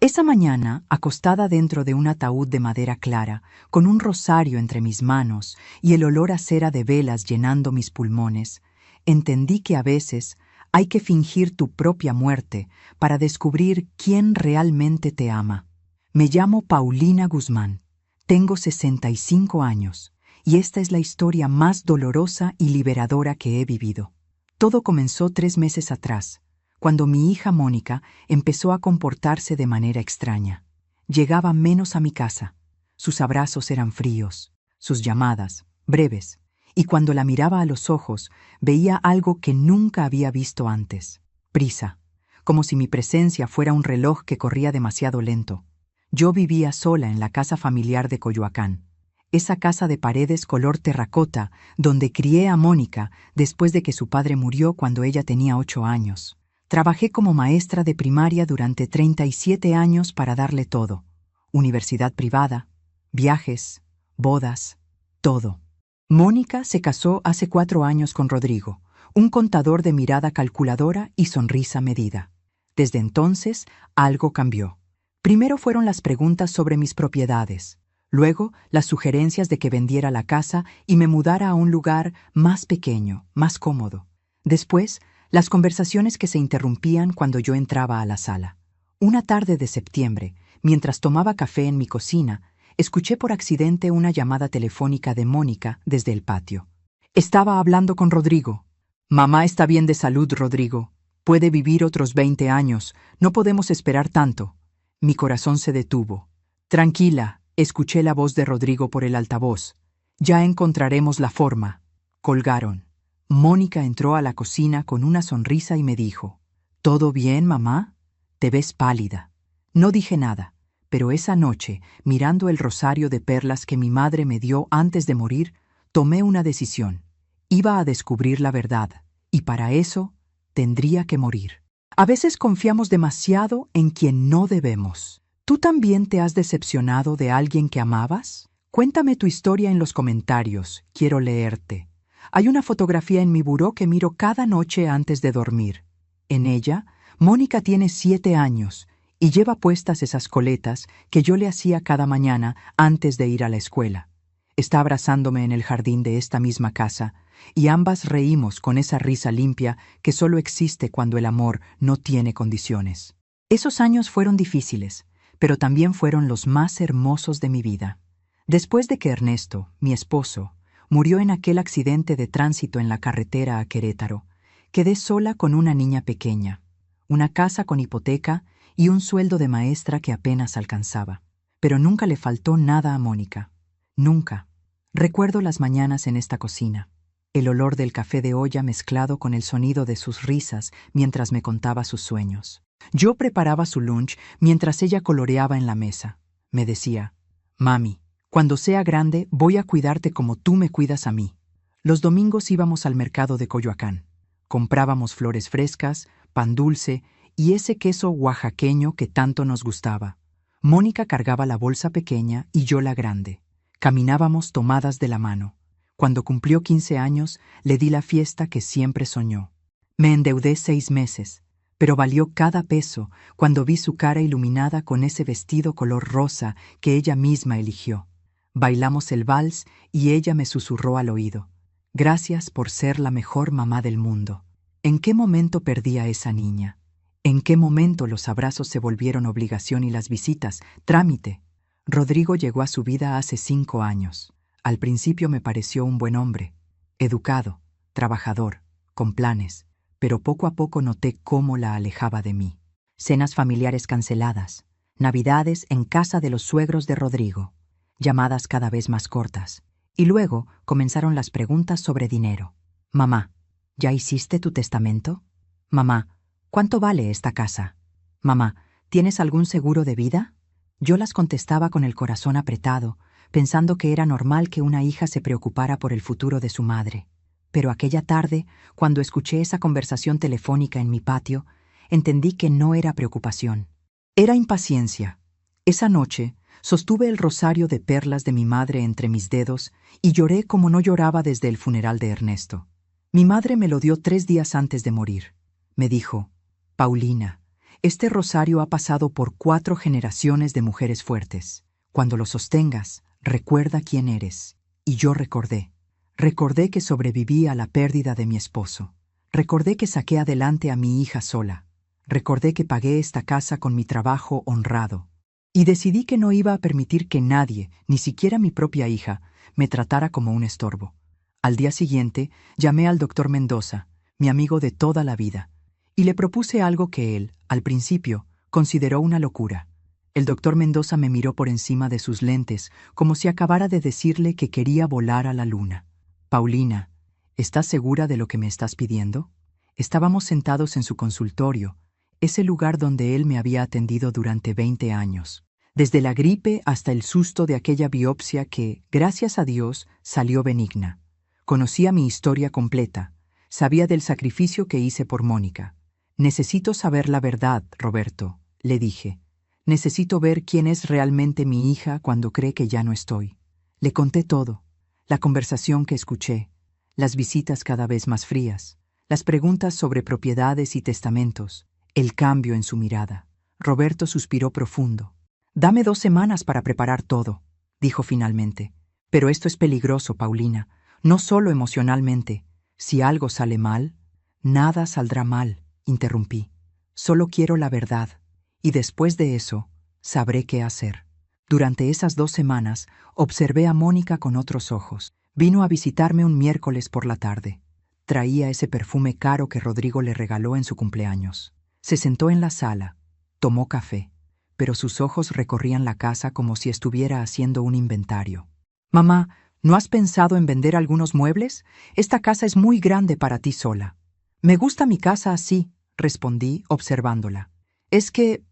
Esa mañana, acostada dentro de un ataúd de madera clara, con un rosario entre mis manos y el olor a cera de velas llenando mis pulmones, entendí que a veces hay que fingir tu propia muerte para descubrir quién realmente te ama. Me llamo Paulina Guzmán, tengo 65 años y esta es la historia más dolorosa y liberadora que he vivido. Todo comenzó 3 meses atrás, cuando mi hija Mónica empezó a comportarse de manera extraña. Llegaba menos a mi casa, sus abrazos eran fríos, sus llamadas, breves, y cuando la miraba a los ojos veía algo que nunca había visto antes: prisa, como si mi presencia fuera un reloj que corría demasiado lento. Yo vivía sola en la casa familiar de Coyoacán, esa casa de paredes color terracota donde crié a Mónica después de que su padre murió cuando ella tenía 8 años. Trabajé como maestra de primaria durante 37 años para darle todo: universidad privada, viajes, bodas, todo. Mónica se casó hace 4 años con Rodrigo, un contador de mirada calculadora y sonrisa medida. Desde entonces, algo cambió. Primero fueron las preguntas sobre mis propiedades, luego las sugerencias de que vendiera la casa y me mudara a un lugar más pequeño, más cómodo. Después, las conversaciones que se interrumpían cuando yo entraba a la sala. Una tarde de septiembre, mientras tomaba café en mi cocina, escuché por accidente una llamada telefónica de Mónica desde el patio. Estaba hablando con Rodrigo. Mamá está bien de salud, Rodrigo. Puede vivir otros 20 años. No podemos esperar tanto. Mi corazón se detuvo. Tranquila, escuché la voz de Rodrigo por el altavoz. Ya encontraremos la forma. Colgaron. Mónica entró a la cocina con una sonrisa y me dijo: ¿Todo bien, mamá? Te ves pálida. No dije nada, pero esa noche, mirando el rosario de perlas que mi madre me dio antes de morir, tomé una decisión. Iba a descubrir la verdad, y para eso tendría que morir. A veces confiamos demasiado en quien no debemos. ¿Tú también te has decepcionado de alguien que amabas? Cuéntame tu historia en los comentarios, quiero leerte. Hay una fotografía en mi buró que miro cada noche antes de dormir. En ella, Mónica tiene 7 años y lleva puestas esas coletas que yo le hacía cada mañana antes de ir a la escuela. Está abrazándome en el jardín de esta misma casa y ambas reímos con esa risa limpia que solo existe cuando el amor no tiene condiciones. Esos años fueron difíciles, pero también fueron los más hermosos de mi vida. Después de que Ernesto, mi esposo, murió en aquel accidente de tránsito en la carretera a Querétaro, quedé sola con una niña pequeña, una casa con hipoteca y un sueldo de maestra que apenas alcanzaba. Pero nunca le faltó nada a Mónica. Nunca. Recuerdo las mañanas en esta cocina, el olor del café de olla mezclado con el sonido de sus risas mientras me contaba sus sueños. Yo preparaba su lunch mientras ella coloreaba en la mesa. Me decía: «Mami, cuando sea grande voy a cuidarte como tú me cuidas a mí». Los domingos íbamos al mercado de Coyoacán. Comprábamos flores frescas, pan dulce y ese queso oaxaqueño que tanto nos gustaba. Mónica cargaba la bolsa pequeña y yo la grande. Caminábamos tomadas de la mano. Cuando cumplió 15 años, le di la fiesta que siempre soñó. Me endeudé 6 meses, pero valió cada peso cuando vi su cara iluminada con ese vestido color rosa que ella misma eligió. Bailamos el vals y ella me susurró al oído: «Gracias por ser la mejor mamá del mundo». ¿En qué momento perdí a esa niña? ¿En qué momento los abrazos se volvieron obligación y las visitas, trámite? Rodrigo llegó a su vida hace 5 años. Al principio me pareció un buen hombre, educado, trabajador, con planes, pero poco a poco noté cómo la alejaba de mí. Cenas familiares canceladas, navidades en casa de los suegros de Rodrigo, llamadas cada vez más cortas. Y luego comenzaron las preguntas sobre dinero. «Mamá, ¿ya hiciste tu testamento? Mamá, ¿cuánto vale esta casa? Mamá, ¿tienes algún seguro de vida?». Yo las contestaba con el corazón apretado, pensando que era normal que una hija se preocupara por el futuro de su madre. Pero aquella tarde, cuando escuché esa conversación telefónica en mi patio, entendí que no era preocupación. Era impaciencia. Esa noche, sostuve el rosario de perlas de mi madre entre mis dedos y lloré como no lloraba desde el funeral de Ernesto. Mi madre me lo dio 3 días antes de morir. Me dijo: «Paulina, Este rosario ha pasado por 4 generaciones de mujeres fuertes. Cuando lo sostengas, recuerda quién eres. Y yo recordé. Recordé que sobreviví a la pérdida de mi esposo. Recordé que saqué adelante a mi hija sola. Recordé que pagué esta casa con mi trabajo honrado. Y decidí que no iba a permitir que nadie, ni siquiera mi propia hija, me tratara como un estorbo. Al día siguiente, llamé al doctor Mendoza, mi amigo de toda la vida, y le propuse algo que él, al principio, consideró una locura. El doctor Mendoza me miró por encima de sus lentes, como si acabara de decirle que quería volar a la luna. Paulina, ¿estás segura de lo que me estás pidiendo? Estábamos sentados en su consultorio, ese lugar donde él me había atendido durante 20 años. Desde la gripe hasta el susto de aquella biopsia que, gracias a Dios, salió benigna. Conocía mi historia completa. Sabía del sacrificio que hice por Mónica. Necesito saber la verdad, Roberto, le dije. Necesito ver quién es realmente mi hija cuando cree que ya no estoy. Le conté todo. La conversación que escuché, las visitas cada vez más frías, las preguntas sobre propiedades y testamentos, el cambio en su mirada. Roberto suspiró profundo. «Dame 2 semanas para preparar todo», dijo finalmente. «Pero esto es peligroso, Paulina, no solo emocionalmente. Si algo sale mal...» «Nada saldrá mal», interrumpí. «Solo quiero la verdad, y después de eso, sabré qué hacer». Durante esas 2 semanas, observé a Mónica con otros ojos. Vino a visitarme un miércoles por la tarde. Traía ese perfume caro que Rodrigo le regaló en su cumpleaños. Se sentó en la sala, tomó café, pero sus ojos recorrían la casa como si estuviera haciendo un inventario. «Mamá, ¿no has pensado en vender algunos muebles? Esta casa es muy grande para ti sola». «Me gusta mi casa así», respondí, observándola. «Es que,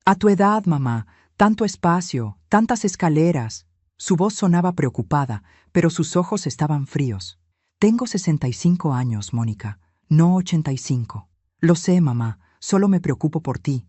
a tu edad, mamá, tanto espacio, tantas escaleras». Su voz sonaba preocupada, pero sus ojos estaban fríos. «Tengo 65 años, Mónica, no 85. Lo sé, mamá, solo me preocupo por ti».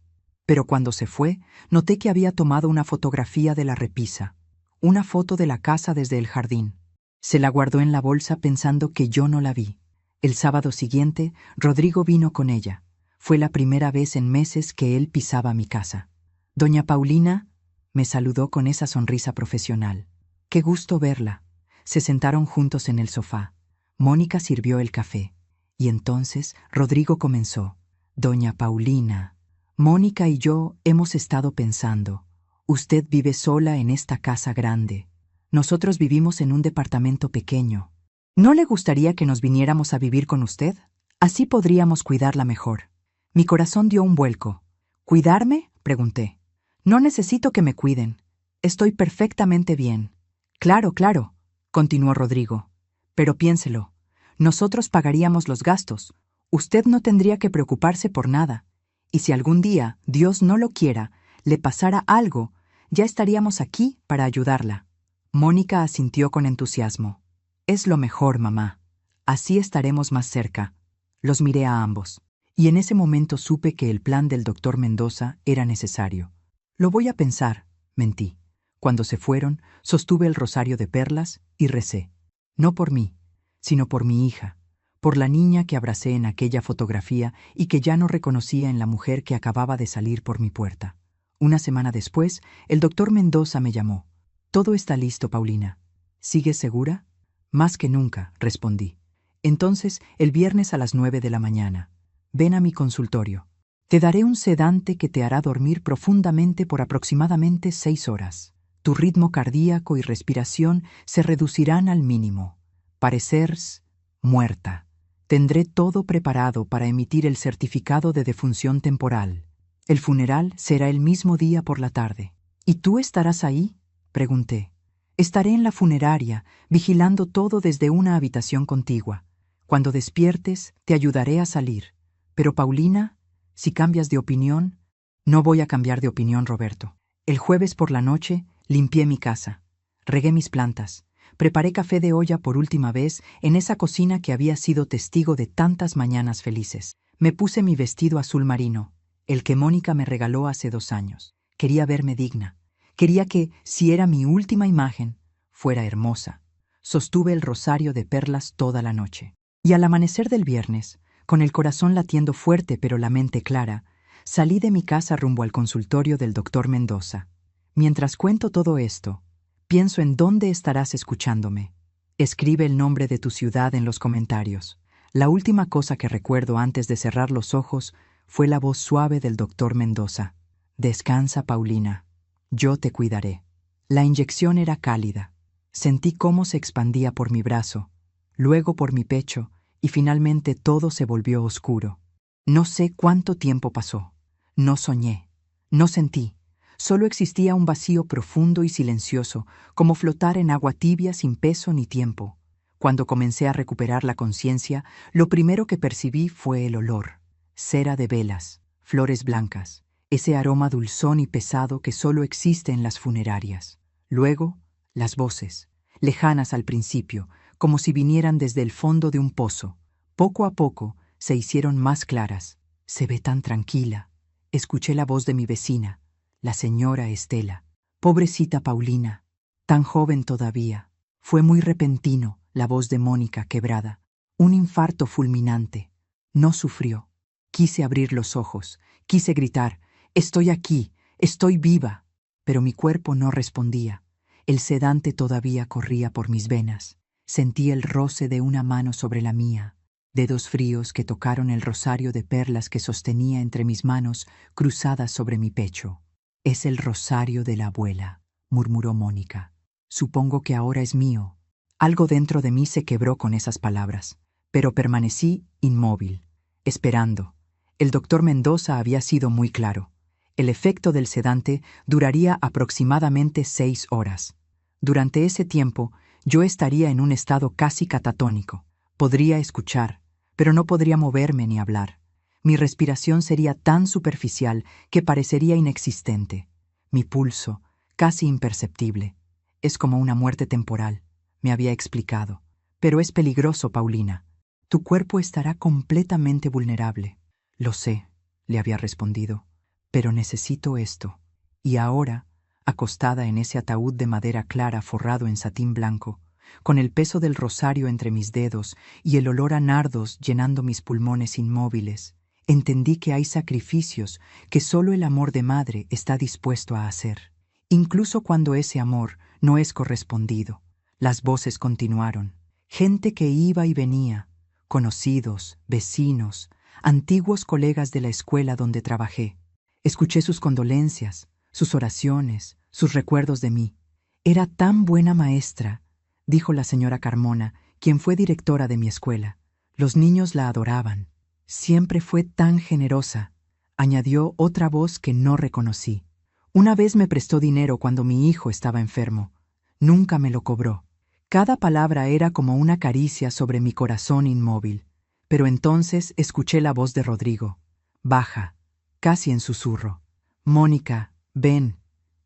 Pero cuando se fue, noté que había tomado una fotografía de la repisa, una foto de la casa desde el jardín. Se la guardó en la bolsa pensando que yo no la vi. El sábado siguiente, Rodrigo vino con ella. Fue la primera vez en meses que él pisaba mi casa. «Doña Paulina», me saludó con esa sonrisa profesional. «Qué gusto verla». Se sentaron juntos en el sofá. Mónica sirvió el café. Y entonces Rodrigo comenzó. «Doña Paulina, Mónica y yo hemos estado pensando. Usted vive sola en esta casa grande. Nosotros vivimos en un departamento pequeño. ¿No le gustaría que nos viniéramos a vivir con usted? Así podríamos cuidarla mejor». Mi corazón dio un vuelco. «¿Cuidarme?», pregunté. «No necesito que me cuiden. Estoy perfectamente bien». «Claro, claro», continuó Rodrigo. «Pero piénselo. Nosotros pagaríamos los gastos. Usted no tendría que preocuparse por nada. Y si algún día, Dios no lo quiera, le pasara algo, ya estaríamos aquí para ayudarla». Mónica asintió con entusiasmo. «Es lo mejor, mamá. Así estaremos más cerca». Los miré a ambos, y en ese momento supe que el plan del doctor Mendoza era necesario. «Lo voy a pensar», mentí. Cuando se fueron, sostuve el rosario de perlas y recé. No por mí, sino por mi hija, por la niña que abracé en aquella fotografía y que ya no reconocía en la mujer que acababa de salir por mi puerta. Una semana después, el doctor Mendoza me llamó. «Todo está listo, Paulina. ¿Sigues segura?» «Más que nunca», respondí. «Entonces, el viernes a las 9 de la mañana. Ven a mi consultorio. Te daré un sedante que te hará dormir profundamente por aproximadamente 6 horas. Tu ritmo cardíaco y respiración se reducirán al mínimo. Parecerás muerta. Tendré todo preparado para emitir el certificado de defunción temporal. El funeral será el mismo día por la tarde». «¿Y tú estarás ahí?», pregunté. «Estaré en la funeraria, vigilando todo desde una habitación contigua. Cuando despiertes, te ayudaré a salir. Pero Paulina, si cambias de opinión...». «No voy a cambiar de opinión, Roberto. El jueves por la noche limpié mi casa, regué mis plantas, preparé café de olla por última vez en esa cocina que había sido testigo de tantas mañanas felices. Me puse mi vestido azul marino, el que Mónica me regaló hace 2 años. Quería verme digna. Quería que, si era mi última imagen, fuera hermosa. Sostuve el rosario de perlas toda la noche. Y al amanecer del viernes, con el corazón latiendo fuerte pero la mente clara, Salí de mi casa rumbo al consultorio del doctor Mendoza. Mientras cuento todo esto, pienso en dónde estarás escuchándome. Escribe el nombre de tu ciudad en los comentarios. La última cosa que recuerdo antes de cerrar los ojos fue la voz suave del doctor Mendoza. Descansa, Paulina. Yo te cuidaré. La inyección era cálida. Sentí cómo se expandía por mi brazo, luego por mi pecho, y finalmente todo se volvió oscuro. No sé cuánto tiempo pasó. No soñé. No sentí. Solo existía un vacío profundo y silencioso, como flotar en agua tibia sin peso ni tiempo. Cuando comencé a recuperar la conciencia, lo primero que percibí fue el olor. Cera de velas, flores blancas, ese aroma dulzón y pesado que solo existe en las funerarias. Luego, las voces, lejanas al principio, como si vinieran desde el fondo de un pozo. Poco a poco se hicieron más claras. Se ve tan tranquila. Escuché la voz de mi vecina, la señora Estela. Pobrecita Paulina, tan joven todavía. Fue muy repentino, la voz de Mónica quebrada. Un infarto fulminante. No sufrió. Quise abrir los ojos, quise gritar, «Estoy aquí, estoy viva», pero mi cuerpo no respondía. El sedante todavía corría por mis venas. Sentí el roce de una mano sobre la mía, dedos fríos que tocaron el rosario de perlas que sostenía entre mis manos cruzadas sobre mi pecho. «Es el rosario de la abuela», murmuró Mónica. «Supongo que ahora es mío». Algo dentro de mí se quebró con esas palabras, pero permanecí inmóvil, esperando. El doctor Mendoza había sido muy claro. El efecto del sedante duraría aproximadamente 6 horas. Durante ese tiempo, yo estaría en un estado casi catatónico. Podría escuchar, pero no podría moverme ni hablar. Mi respiración sería tan superficial que parecería inexistente. Mi pulso, casi imperceptible. Es como una muerte temporal, me había explicado. Pero es peligroso, Paulina. Tu cuerpo estará completamente vulnerable. Lo sé, le había respondido, pero necesito esto. Y ahora, acostada en ese ataúd de madera clara forrado en satín blanco, con el peso del rosario entre mis dedos y el olor a nardos llenando mis pulmones inmóviles, entendí que hay sacrificios que solo el amor de madre está dispuesto a hacer, incluso cuando ese amor no es correspondido. Las voces continuaron. Gente que iba y venía, conocidos, vecinos, antiguos colegas de la escuela donde trabajé. Escuché sus condolencias, sus oraciones, sus recuerdos de mí. «Era tan buena maestra», dijo la señora Carmona, quien fue directora de mi escuela. «Los niños la adoraban. Siempre fue tan generosa», añadió otra voz que no reconocí. «Una vez me prestó dinero cuando mi hijo estaba enfermo. Nunca me lo cobró». Cada palabra era como una caricia sobre mi corazón inmóvil. Pero entonces escuché la voz de Rodrigo, baja, casi en susurro. «Mónica, ven,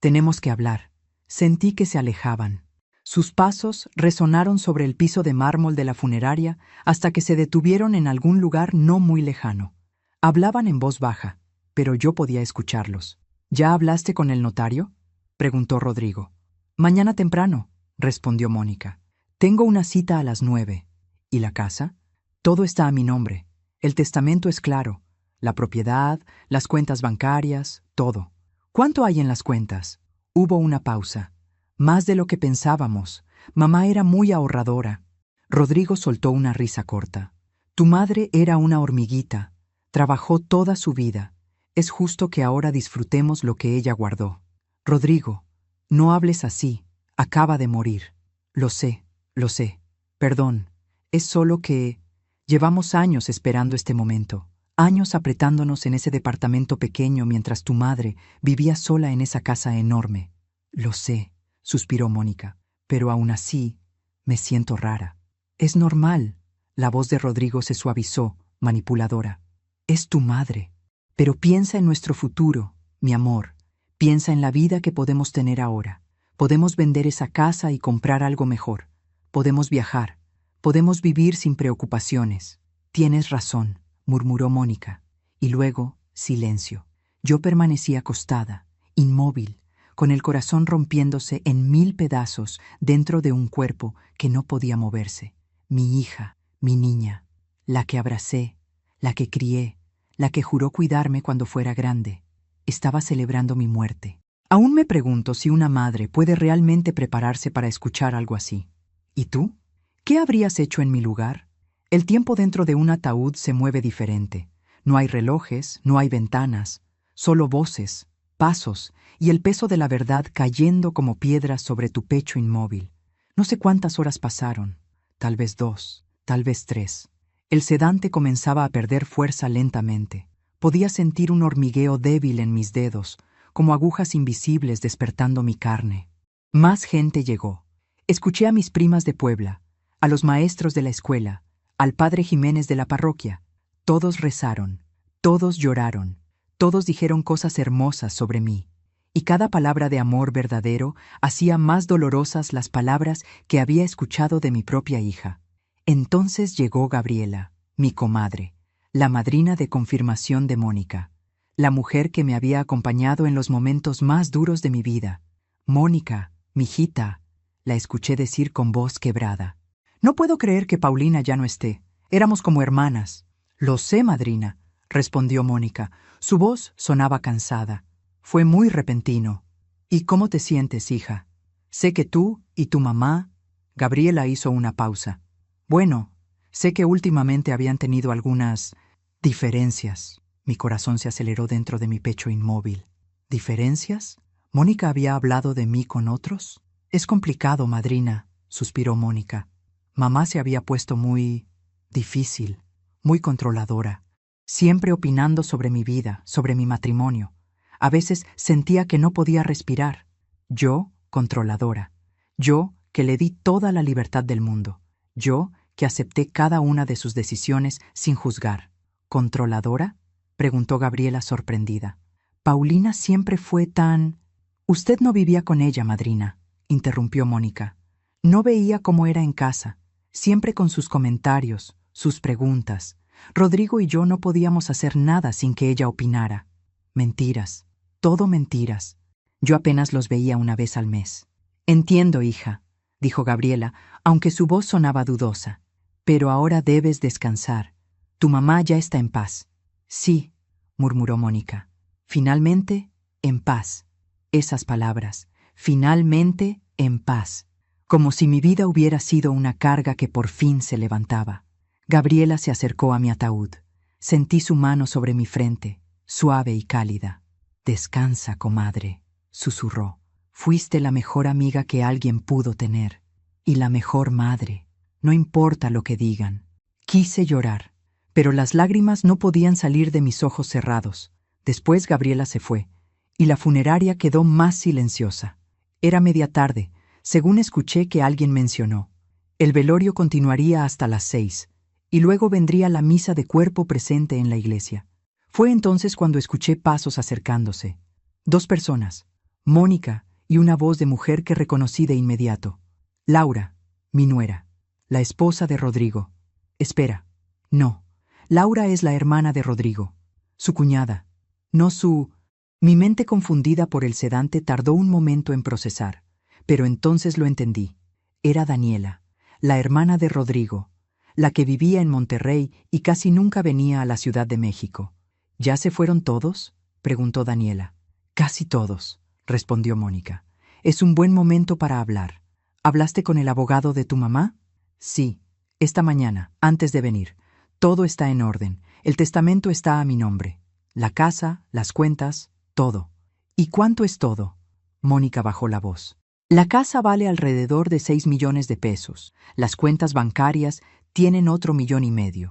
tenemos que hablar». Sentí que se alejaban. Sus pasos resonaron sobre el piso de mármol de la funeraria hasta que se detuvieron en algún lugar no muy lejano. Hablaban en voz baja, pero yo podía escucharlos. «¿Ya hablaste con el notario?», preguntó Rodrigo. «Mañana temprano», respondió Mónica. «Tengo una cita a las 9. ¿Y la casa?» «Todo está a mi nombre. El testamento es claro. La propiedad, las cuentas bancarias, todo». «¿Cuánto hay en las cuentas?». Hubo una pausa. «Más de lo que pensábamos. Mamá era muy ahorradora». Rodrigo soltó una risa corta. «Tu madre era una hormiguita. Trabajó toda su vida. Es justo que ahora disfrutemos lo que ella guardó». «Rodrigo, no hables así. Acaba de morir». Lo sé. Perdón. Es solo que llevamos años esperando este momento. Años apretándonos en ese departamento pequeño mientras tu madre vivía sola en esa casa enorme». «Lo sé», suspiró Mónica, «pero aún así me siento rara». «Es normal». La voz de Rodrigo se suavizó, manipuladora. «Es tu madre. Pero piensa en nuestro futuro, mi amor. Piensa en la vida que podemos tener ahora. Podemos vender esa casa y comprar algo mejor. Podemos viajar. Podemos vivir sin preocupaciones». «Tienes razón», murmuró Mónica. Y luego, silencio. Yo permanecí acostada, inmóvil, con el corazón rompiéndose en 1000 pedazos dentro de un cuerpo que no podía moverse. Mi hija, mi niña, la que abracé, la que crié, la que juró cuidarme cuando fuera grande. Estaba celebrando mi muerte. Aún me pregunto si una madre puede realmente prepararse para escuchar algo así. ¿Y tú? ¿Qué habrías hecho en mi lugar? El tiempo dentro de un ataúd se mueve diferente. No hay relojes, no hay ventanas, solo voces, pasos y el peso de la verdad cayendo como piedras sobre tu pecho inmóvil. No sé cuántas horas pasaron, tal vez 2, tal vez 3. El sedante comenzaba a perder fuerza lentamente. Podía sentir un hormigueo débil en mis dedos, como agujas invisibles despertando mi carne. Más gente llegó. Escuché a mis primas de Puebla, a los maestros de la escuela, al padre Jiménez de la parroquia. Todos rezaron, todos lloraron, todos dijeron cosas hermosas sobre mí, y cada palabra de amor verdadero hacía más dolorosas las palabras que había escuchado de mi propia hija. Entonces llegó Gabriela, mi comadre, la madrina de confirmación de Mónica, la mujer que me había acompañado en los momentos más duros de mi vida. Mónica, mijita, la escuché decir con voz quebrada. No puedo creer que Paulina ya no esté. Éramos como hermanas. Lo sé, madrina, respondió Mónica. Su voz sonaba cansada. Fue muy repentino. ¿Y cómo te sientes, hija? Sé que tú y tu mamá... Gabriela hizo una pausa. Bueno, sé que últimamente habían tenido algunas diferencias. Mi corazón se aceleró dentro de mi pecho inmóvil. ¿Diferencias? ¿Mónica había hablado de mí con otros? Es complicado, madrina, suspiró Mónica. Mamá se había puesto muy difícil, muy controladora, siempre opinando sobre mi vida, sobre mi matrimonio. A veces sentía que no podía respirar. Yo, controladora. Yo, que le di toda la libertad del mundo. Yo, que acepté cada una de sus decisiones sin juzgar. ¿Controladora?, preguntó Gabriela sorprendida. Paulina siempre fue tan... Usted no vivía con ella, madrina, interrumpió Mónica. No veía cómo era en casa, siempre con sus comentarios, sus preguntas. Rodrigo y yo no podíamos hacer nada sin que ella opinara. Mentiras, todo mentiras. Yo apenas los veía una vez al mes. Entiendo, hija, dijo Gabriela, aunque su voz sonaba dudosa. Pero ahora debes descansar. Tu mamá ya está en paz. Sí, murmuró Mónica. Finalmente, en paz. Esas palabras, finalmente en paz. Como si mi vida hubiera sido una carga que por fin se levantaba. Gabriela se acercó a mi ataúd. Sentí su mano sobre mi frente, suave y cálida. Descansa, comadre, susurró. Fuiste la mejor amiga que alguien pudo tener. Y la mejor madre. No importa lo que digan. Quise llorar, pero las lágrimas no podían salir de mis ojos cerrados. Después Gabriela se fue, y la funeraria quedó más silenciosa. Era media tarde, según escuché que alguien mencionó. El velorio continuaría hasta las 6, y luego vendría la misa de cuerpo presente en la iglesia. Fue entonces cuando escuché pasos acercándose. 2 personas, Mónica y una voz de mujer que reconocí de inmediato. Laura, mi nuera, la esposa de Rodrigo. Espera, no, Laura es la hermana de Rodrigo, su cuñada, no su... Mi mente confundida por el sedante tardó un momento en procesar, pero entonces lo entendí. Era Daniela, la hermana de Rodrigo, la que vivía en Monterrey y casi nunca venía a la Ciudad de México. ¿Ya se fueron todos?, preguntó Daniela. Casi todos, respondió Mónica. Es un buen momento para hablar. ¿Hablaste con el abogado de tu mamá? Sí, esta mañana, antes de venir. Todo está en orden. El testamento está a mi nombre. La casa, las cuentas, todo. ¿Y cuánto es todo? Mónica bajó la voz. La casa vale alrededor de 6 millones de pesos. Las cuentas bancarias tienen otro 1,5 millones.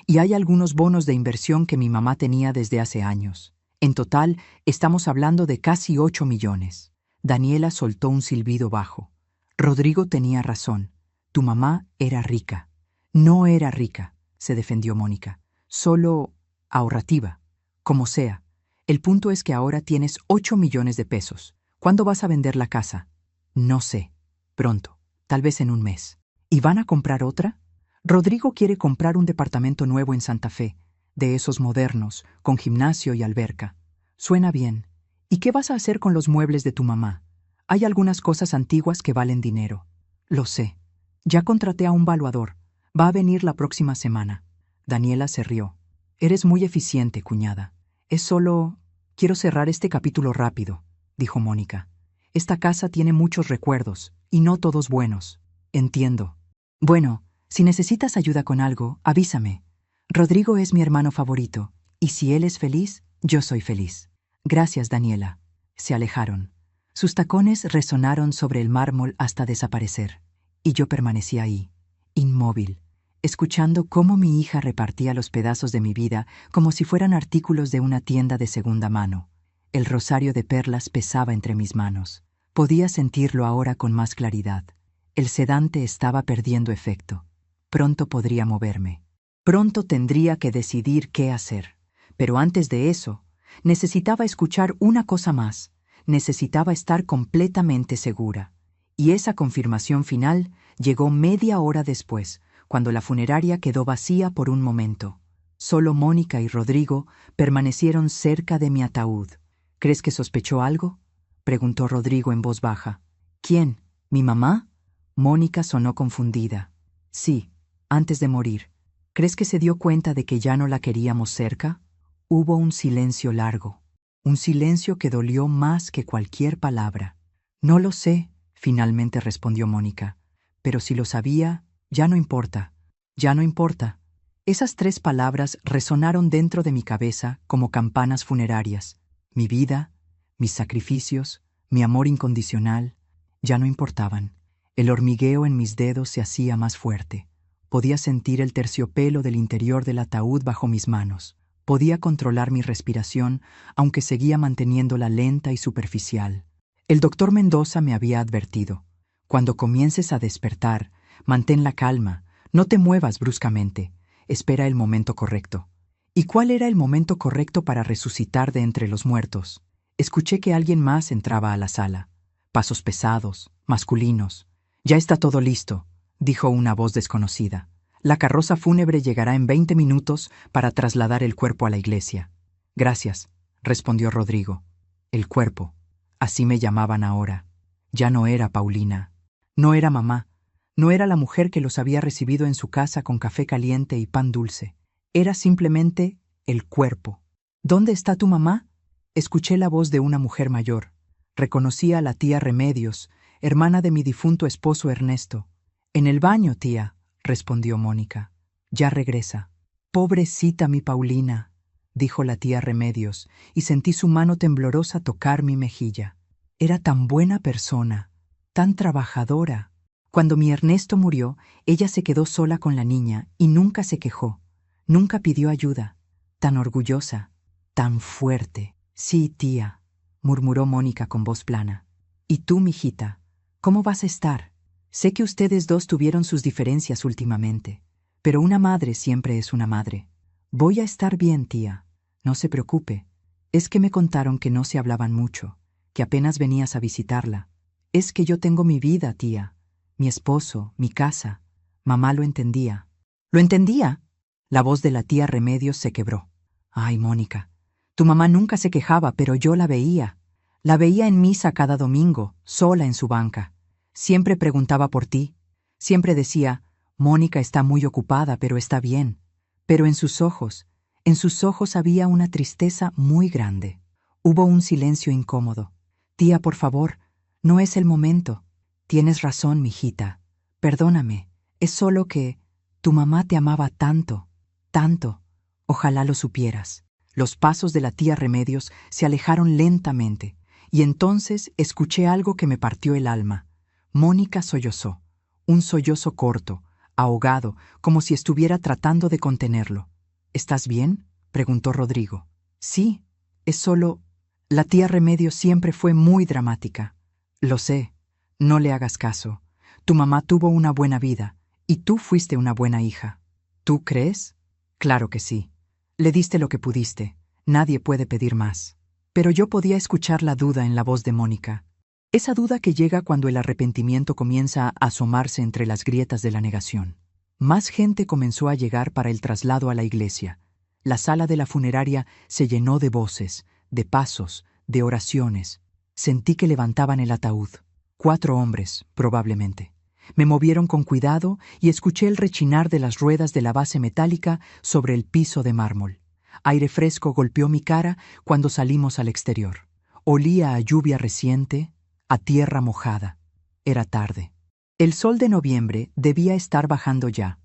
Y hay algunos bonos de inversión que mi mamá tenía desde hace años. En total, estamos hablando de casi 8 millones. Daniela soltó un silbido bajo. Rodrigo tenía razón. Tu mamá era rica. No era rica, se defendió Mónica. Solo ahorrativa. Como sea. El punto es que ahora tienes 8 millones de pesos. ¿Cuándo vas a vender la casa? No sé. Pronto. Tal vez en un mes. ¿Y van a comprar otra? Rodrigo quiere comprar un departamento nuevo en Santa Fe, de esos modernos, con gimnasio y alberca. Suena bien. ¿Y qué vas a hacer con los muebles de tu mamá? Hay algunas cosas antiguas que valen dinero. Lo sé. Ya contraté a un valuador. Va a venir la próxima semana. Daniela se rió. Eres muy eficiente, cuñada. Es solo... Quiero cerrar este capítulo rápido, dijo Mónica. Esta casa tiene muchos recuerdos, y no todos buenos. Entiendo. Bueno, si necesitas ayuda con algo, avísame. Rodrigo es mi hermano favorito, y si él es feliz, yo soy feliz. Gracias, Daniela. Se alejaron. Sus tacones resonaron sobre el mármol hasta desaparecer, y yo permanecí ahí, inmóvil, escuchando cómo mi hija repartía los pedazos de mi vida como si fueran artículos de una tienda de segunda mano. El rosario de perlas pesaba entre mis manos. Podía sentirlo ahora con más claridad. El sedante estaba perdiendo efecto. Pronto podría moverme. Pronto tendría que decidir qué hacer. Pero antes de eso, necesitaba escuchar una cosa más. Necesitaba estar completamente segura. Y esa confirmación final llegó media hora después, cuando la funeraria quedó vacía por un momento. Solo Mónica y Rodrigo permanecieron cerca de mi ataúd. ¿Crees que sospechó algo?, preguntó Rodrigo en voz baja. ¿Quién? ¿Mi mamá? Mónica sonó confundida. Sí, antes de morir. ¿Crees que se dio cuenta de que ya no la queríamos cerca? Hubo un silencio largo, un silencio que dolió más que cualquier palabra. No lo sé, finalmente respondió Mónica. Pero si lo sabía, ya no importa. Ya no importa. Esas 3 palabras resonaron dentro de mi cabeza como campanas funerarias. Mi vida, mis sacrificios, mi amor incondicional, ya no importaban. El hormigueo en mis dedos se hacía más fuerte. Podía sentir el terciopelo del interior del ataúd bajo mis manos. Podía controlar mi respiración, aunque seguía manteniéndola lenta y superficial. El doctor Mendoza me había advertido: cuando comiences a despertar, mantén la calma, no te muevas bruscamente, espera el momento correcto. ¿Y cuál era el momento correcto para resucitar de entre los muertos? Escuché que alguien más entraba a la sala. Pasos pesados, masculinos. «Ya está todo listo», dijo una voz desconocida. «La carroza fúnebre llegará en 20 minutos para trasladar el cuerpo a la iglesia». «Gracias», respondió Rodrigo. El cuerpo. Así me llamaban ahora. Ya no era Paulina. No era mamá. No era la mujer que los había recibido en su casa con café caliente y pan dulce. Era simplemente el cuerpo. «¿Dónde está tu mamá?», escuché la voz de una mujer mayor. Reconocí a la tía Remedios, hermana de mi difunto esposo Ernesto. «En el baño, tía», respondió Mónica. «Ya regresa». «Pobrecita mi Paulina», dijo la tía Remedios, y sentí su mano temblorosa tocar mi mejilla. Era tan buena persona, tan trabajadora. Cuando mi Ernesto murió, ella se quedó sola con la niña y nunca se quejó. Nunca pidió ayuda. Tan orgullosa, tan fuerte. «Sí, tía», murmuró Mónica con voz plana. «¿Y tú, mijita? ¿Cómo vas a estar? Sé que ustedes dos tuvieron sus diferencias últimamente, pero una madre siempre es una madre». «Voy a estar bien, tía. No se preocupe. Es que me contaron que no se hablaban mucho, que apenas venías a visitarla. Es que yo tengo mi vida, tía. Mi esposo, mi casa». Mamá lo entendía. «¿Lo entendía?». La voz de la tía Remedios se quebró. «Ay, Mónica, tu mamá nunca se quejaba, pero yo la veía. La veía en misa cada domingo, sola en su banca. Siempre preguntaba por ti. Siempre decía: Mónica está muy ocupada, pero está bien». Pero en sus ojos había una tristeza muy grande. Hubo un silencio incómodo. «Tía, por favor, no es el momento». «Tienes razón, mijita. Perdóname. Es solo que tu mamá te amaba tanto, tanto. Ojalá lo supieras». Los pasos de la tía Remedios se alejaron lentamente, y entonces escuché algo que me partió el alma. Mónica sollozó, un sollozo corto, ahogado, como si estuviera tratando de contenerlo. «¿Estás bien?», preguntó Rodrigo. «Sí, es solo...». La tía Remedios siempre fue muy dramática. «Lo sé, no le hagas caso. Tu mamá tuvo una buena vida, y tú fuiste una buena hija». «¿Tú crees?». «Claro que sí. Le diste lo que pudiste. Nadie puede pedir más». Pero yo podía escuchar la duda en la voz de Mónica. Esa duda que llega cuando el arrepentimiento comienza a asomarse entre las grietas de la negación. Más gente comenzó a llegar para el traslado a la iglesia. La sala de la funeraria se llenó de voces, de pasos, de oraciones. Sentí que levantaban el ataúd. 4 hombres, probablemente. Me movieron con cuidado y escuché el rechinar de las ruedas de la base metálica sobre el piso de mármol. Aire fresco golpeó mi cara cuando salimos al exterior. Olía a lluvia reciente, a tierra mojada. Era tarde. El sol de noviembre debía estar bajando ya.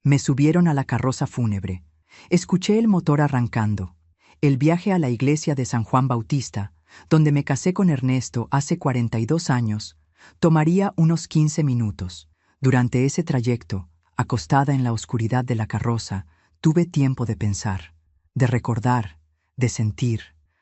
Me subieron a la carroza fúnebre. Escuché el motor arrancando. El viaje a la iglesia de San Juan Bautista, donde me casé con Ernesto hace 42 años, tomaría unos 15 minutos. Durante ese trayecto, acostada en la oscuridad de la carroza, tuve tiempo de pensar, de recordar, de sentir.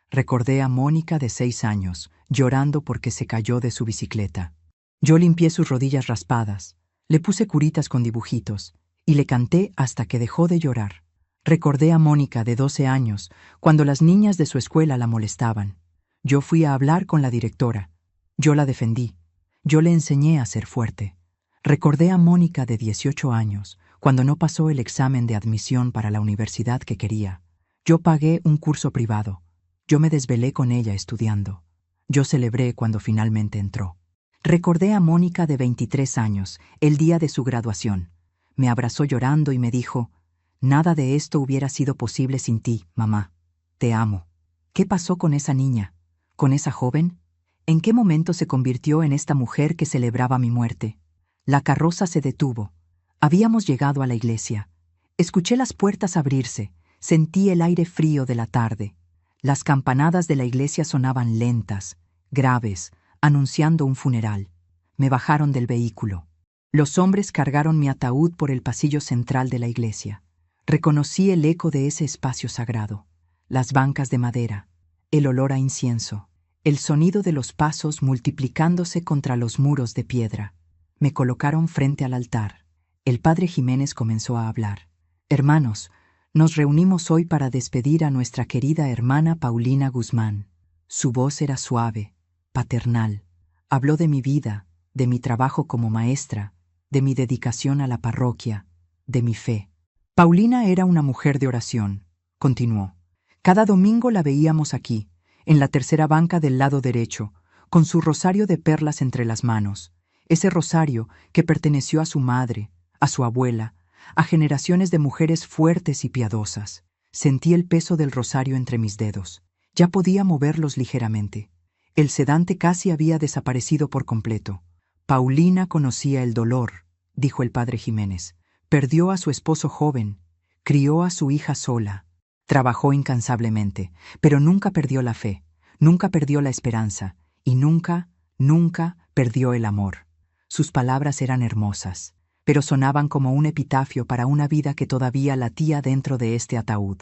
Recordé a Mónica de 6 años, llorando porque se cayó de su bicicleta. Yo limpié sus rodillas raspadas, le puse curitas con dibujitos y le canté hasta que dejó de llorar. Recordé a Mónica de 12 años, cuando las niñas de su escuela la molestaban. Yo fui a hablar con la directora. Yo la defendí. Yo le enseñé a ser fuerte. Recordé a Mónica de 18 años, cuando no pasó el examen de admisión para la universidad que quería. Yo pagué un curso privado. Yo me desvelé con ella estudiando. Yo celebré cuando finalmente entró. Recordé a Mónica de 23 años, el día de su graduación. Me abrazó llorando y me dijo: «Nada de esto hubiera sido posible sin ti, mamá. Te amo». ¿Qué pasó con esa niña? ¿Con esa joven? ¿En qué momento se convirtió en esta mujer que celebraba mi muerte? La carroza se detuvo. Habíamos llegado a la iglesia. Escuché las puertas abrirse, sentí el aire frío de la tarde. Las campanadas de la iglesia sonaban lentas, graves, anunciando un funeral. Me bajaron del vehículo. Los hombres cargaron mi ataúd por el pasillo central de la iglesia. Reconocí el eco de ese espacio sagrado. Las bancas de madera, el olor a incienso, el sonido de los pasos multiplicándose contra los muros de piedra. Me colocaron frente al altar. El padre Jiménez comenzó a hablar. «Hermanos, nos reunimos hoy para despedir a nuestra querida hermana Paulina Guzmán». Su voz era suave, paternal. Habló de mi vida, de mi trabajo como maestra, de mi dedicación a la parroquia, de mi fe. Paulina era una mujer de oración, continuó. Cada domingo la veíamos aquí, en la tercera banca del lado derecho, con su rosario de perlas entre las manos. Ese rosario que perteneció a su madre, a su abuela, a generaciones de mujeres fuertes y piadosas. Sentí el peso del rosario entre mis dedos. Ya podía moverlos ligeramente. El sedante casi había desaparecido por completo. Paulina conocía el dolor, dijo el padre Jiménez. Perdió a su esposo joven, crió a su hija sola. Trabajó incansablemente, pero nunca perdió la fe, nunca perdió la esperanza y nunca perdió el amor. Sus palabras eran hermosas, pero sonaban como un epitafio para una vida que todavía latía dentro de este ataúd.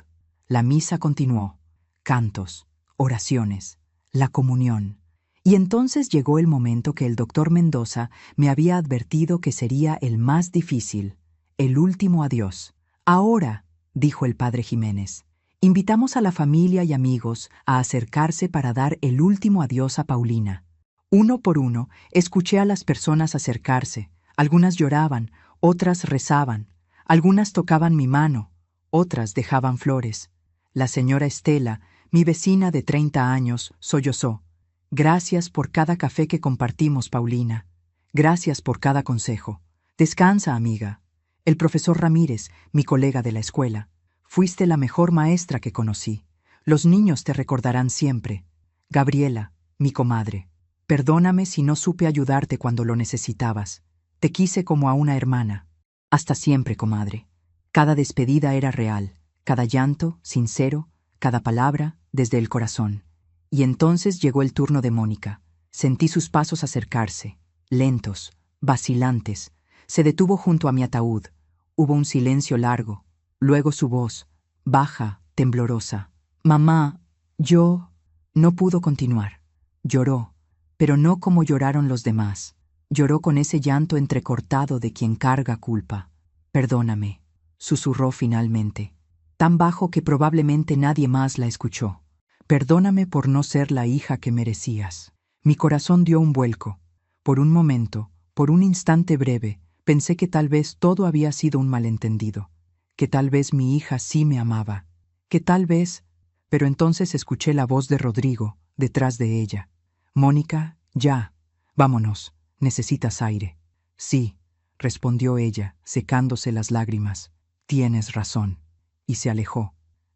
La misa continuó. Cantos, oraciones, la comunión. Y entonces llegó el momento que el doctor Mendoza me había advertido que sería el más difícil, el último adiós. «Ahora», dijo el padre Jiménez, «invitamos a la familia y amigos a acercarse para dar el último adiós a Paulina». Uno por uno, escuché a las personas acercarse. Algunas lloraban, otras rezaban. Algunas tocaban mi mano, otras dejaban flores. La señora Estela, mi vecina de 30 años, sollozó. «Gracias por cada café que compartimos, Paulina. Gracias por cada consejo. Descansa, amiga. El profesor Ramírez, mi colega de la escuela. Fuiste la mejor maestra que conocí. Los niños te recordarán siempre. Gabriela, mi comadre. Perdóname si no supe ayudarte cuando lo necesitabas. Te quise como a una hermana. Hasta siempre, comadre». Cada despedida era real, cada llanto, sincero, cada palabra, desde el corazón. Y entonces llegó el turno de Mónica. Sentí sus pasos acercarse, lentos, vacilantes. Se detuvo junto a mi ataúd. Hubo un silencio largo. Luego su voz, baja, temblorosa. «Mamá, yo...». No pudo continuar. Lloró, pero no como lloraron los demás. Lloró con ese llanto entrecortado de quien carga culpa. «Perdóname», susurró finalmente, tan bajo que probablemente nadie más la escuchó. «Perdóname por no ser la hija que merecías». Mi corazón dio un vuelco. Por un momento, por un instante breve, pensé que tal vez todo había sido un malentendido, que tal vez mi hija sí me amaba, que tal vez... Pero entonces escuché la voz de Rodrigo, detrás de ella. «Mónica, ya. Vámonos. Necesitas aire». «Sí», respondió ella, secándose las lágrimas. «Tienes razón». Y se alejó.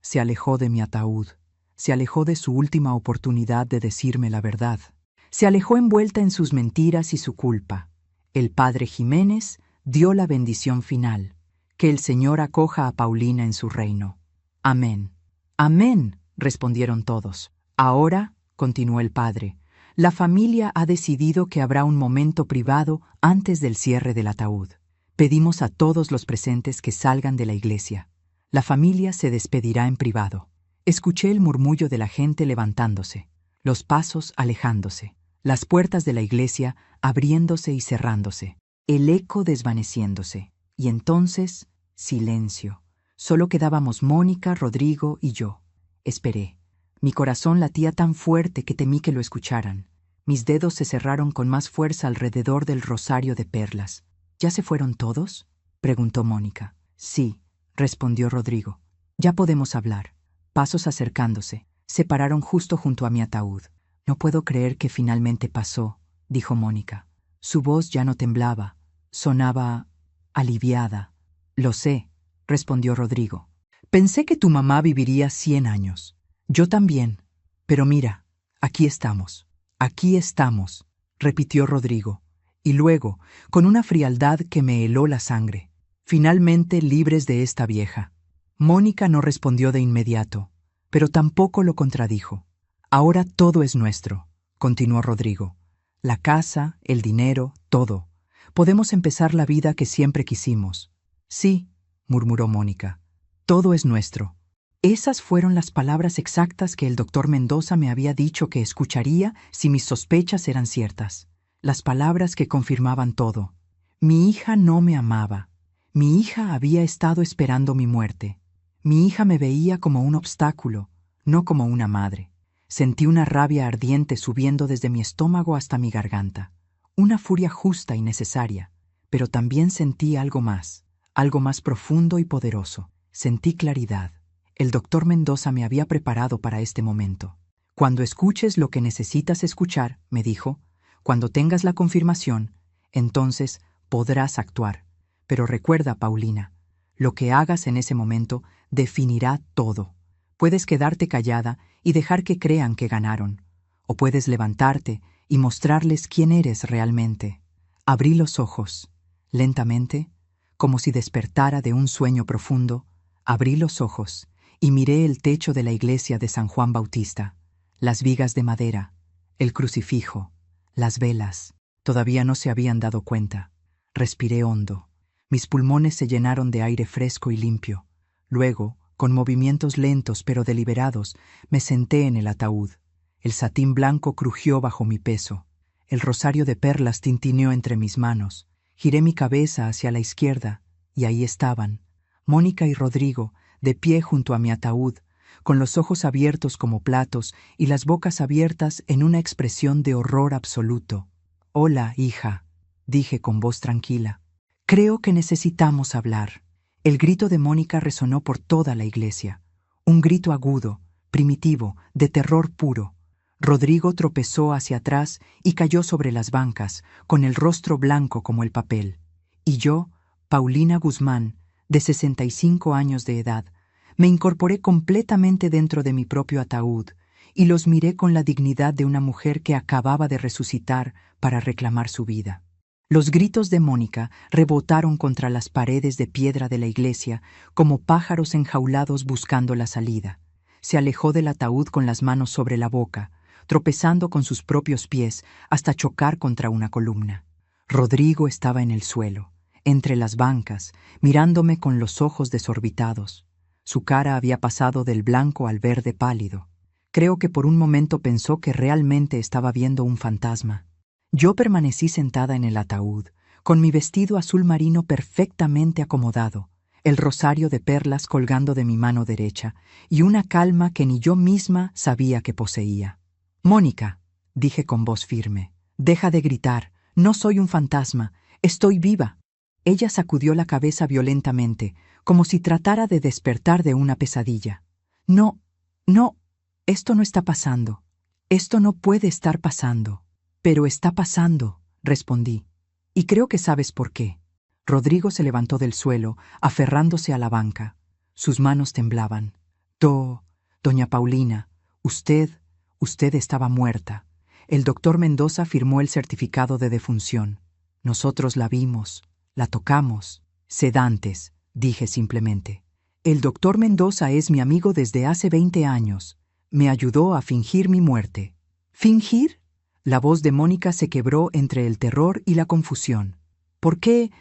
se alejó de mi ataúd, se alejó de su última oportunidad de decirme la verdad. Se alejó envuelta en sus mentiras y su culpa. El padre Jiménez dio la bendición final. Que el Señor acoja a Paulina en su reino. Amén. Amén, respondieron todos. Ahora, continuó el padre, la familia ha decidido que habrá un momento privado antes del cierre del ataúd. Pedimos a todos los presentes que salgan de la iglesia. La familia se despedirá en privado. Escuché el murmullo de la gente levantándose, los pasos alejándose, las puertas de la iglesia abriéndose y cerrándose, el eco desvaneciéndose. Y entonces, silencio. Solo quedábamos Mónica, Rodrigo y yo. Esperé. Mi corazón latía tan fuerte que temí que lo escucharan. Mis dedos se cerraron con más fuerza alrededor del rosario de perlas. ¿Ya se fueron todos?, preguntó Mónica. Sí, respondió Rodrigo. Ya podemos hablar. Pasos acercándose. Se pararon justo junto a mi ataúd. No puedo creer que finalmente pasó, dijo Mónica. Su voz ya no temblaba. Sonaba aliviada. Lo sé, respondió Rodrigo. Pensé que tu mamá viviría 100 años. Yo también. Pero mira, aquí estamos, repitió Rodrigo. Y luego, con una frialdad que me heló la sangre, finalmente libres de esta vieja. Mónica no respondió de inmediato, pero tampoco lo contradijo. Ahora todo es nuestro, continuó Rodrigo. La casa, el dinero, todo. Podemos empezar la vida que siempre quisimos. Sí, murmuró Mónica. Todo es nuestro. Esas fueron las palabras exactas que el doctor Mendoza me había dicho que escucharía si mis sospechas eran ciertas. Las palabras que confirmaban todo. Mi hija no me amaba. Mi hija había estado esperando mi muerte. Mi hija me veía como un obstáculo, no como una madre. Sentí una rabia ardiente subiendo desde mi estómago hasta mi garganta. Una furia justa y necesaria. Pero también sentí algo más profundo y poderoso. Sentí claridad. El doctor Mendoza me había preparado para este momento. Cuando escuches lo que necesitas escuchar, me dijo, cuando tengas la confirmación, entonces podrás actuar. Pero recuerda, Paulina, lo que hagas en ese momento definirá todo. Puedes quedarte callada y dejar que crean que ganaron, o puedes levantarte y mostrarles quién eres realmente. Abrí los ojos. Lentamente, como si despertara de un sueño profundo, abrí los ojos y miré el techo de la iglesia de San Juan Bautista, las vigas de madera, el crucifijo, las velas. Todavía no se habían dado cuenta. Respiré hondo. Mis pulmones se llenaron de aire fresco y limpio. Luego, con movimientos lentos pero deliberados, me senté en el ataúd. El satín blanco crujió bajo mi peso. El rosario de perlas tintineó entre mis manos. Giré mi cabeza hacia la izquierda, y ahí estaban, Mónica y Rodrigo, de pie junto a mi ataúd, con los ojos abiertos como platos y las bocas abiertas en una expresión de horror absoluto. «Hola, hija», dije con voz tranquila. «Creo que necesitamos hablar». El grito de Mónica resonó por toda la iglesia. Un grito agudo, primitivo, de terror puro. Rodrigo tropezó hacia atrás y cayó sobre las bancas, con el rostro blanco como el papel. Y yo, Paulina Guzmán, de 65 años de edad, me incorporé completamente dentro de mi propio ataúd y los miré con la dignidad de una mujer que acababa de resucitar para reclamar su vida. Los gritos de Mónica rebotaron contra las paredes de piedra de la iglesia como pájaros enjaulados buscando la salida. Se alejó del ataúd con las manos sobre la boca, tropezando con sus propios pies hasta chocar contra una columna. Rodrigo estaba en el suelo, entre las bancas, mirándome con los ojos desorbitados. Su cara había pasado del blanco al verde pálido. Creo que por un momento pensó que realmente estaba viendo un fantasma. Yo permanecí sentada en el ataúd, con mi vestido azul marino perfectamente acomodado, el rosario de perlas colgando de mi mano derecha y una calma que ni yo misma sabía que poseía. «Mónica», dije con voz firme, «deja de gritar. No soy un fantasma. Estoy viva». Ella sacudió la cabeza violentamente, como si tratara de despertar de una pesadilla. «No, esto no está pasando. Esto no puede estar pasando». «Pero está pasando», respondí, «y creo que sabes por qué». Rodrigo se levantó del suelo, aferrándose a la banca. Sus manos temblaban. Doña Paulina, usted estaba muerta. El doctor Mendoza firmó el certificado de defunción. Nosotros la vimos, la tocamos. Sedantes, dije simplemente. El doctor Mendoza es mi amigo desde hace 20 años. Me ayudó a fingir mi muerte. ¿Fingir? La voz de Mónica se quebró entre el terror y la confusión. ¿Por qué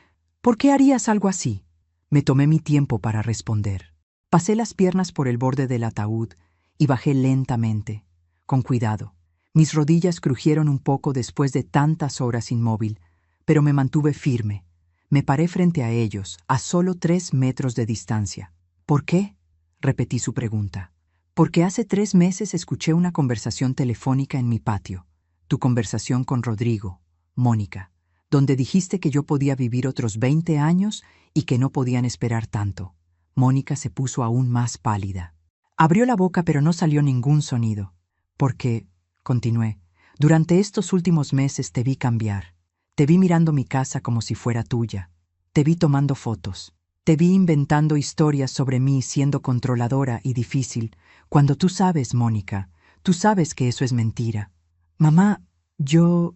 harías algo así? Me tomé mi tiempo para responder. Pasé las piernas por el borde del ataúd y bajé lentamente, con cuidado. Mis rodillas crujieron un poco después de tantas horas inmóvil, pero me mantuve firme. Me paré frente a ellos, a solo 3 metros de distancia. ¿Por qué? Repetí su pregunta. Porque hace 3 meses escuché una conversación telefónica en mi patio. Tu conversación con Rodrigo, Mónica, donde dijiste que yo podía vivir otros 20 años y que no podían esperar tanto. Mónica se puso aún más pálida. Abrió la boca pero no salió ningún sonido. Porque, continué, durante estos últimos meses te vi cambiar. Te vi mirando mi casa como si fuera tuya. Te vi tomando fotos. Te vi inventando historias sobre mí siendo controladora y difícil, cuando tú sabes, Mónica, tú sabes que eso es mentira. Mamá, yo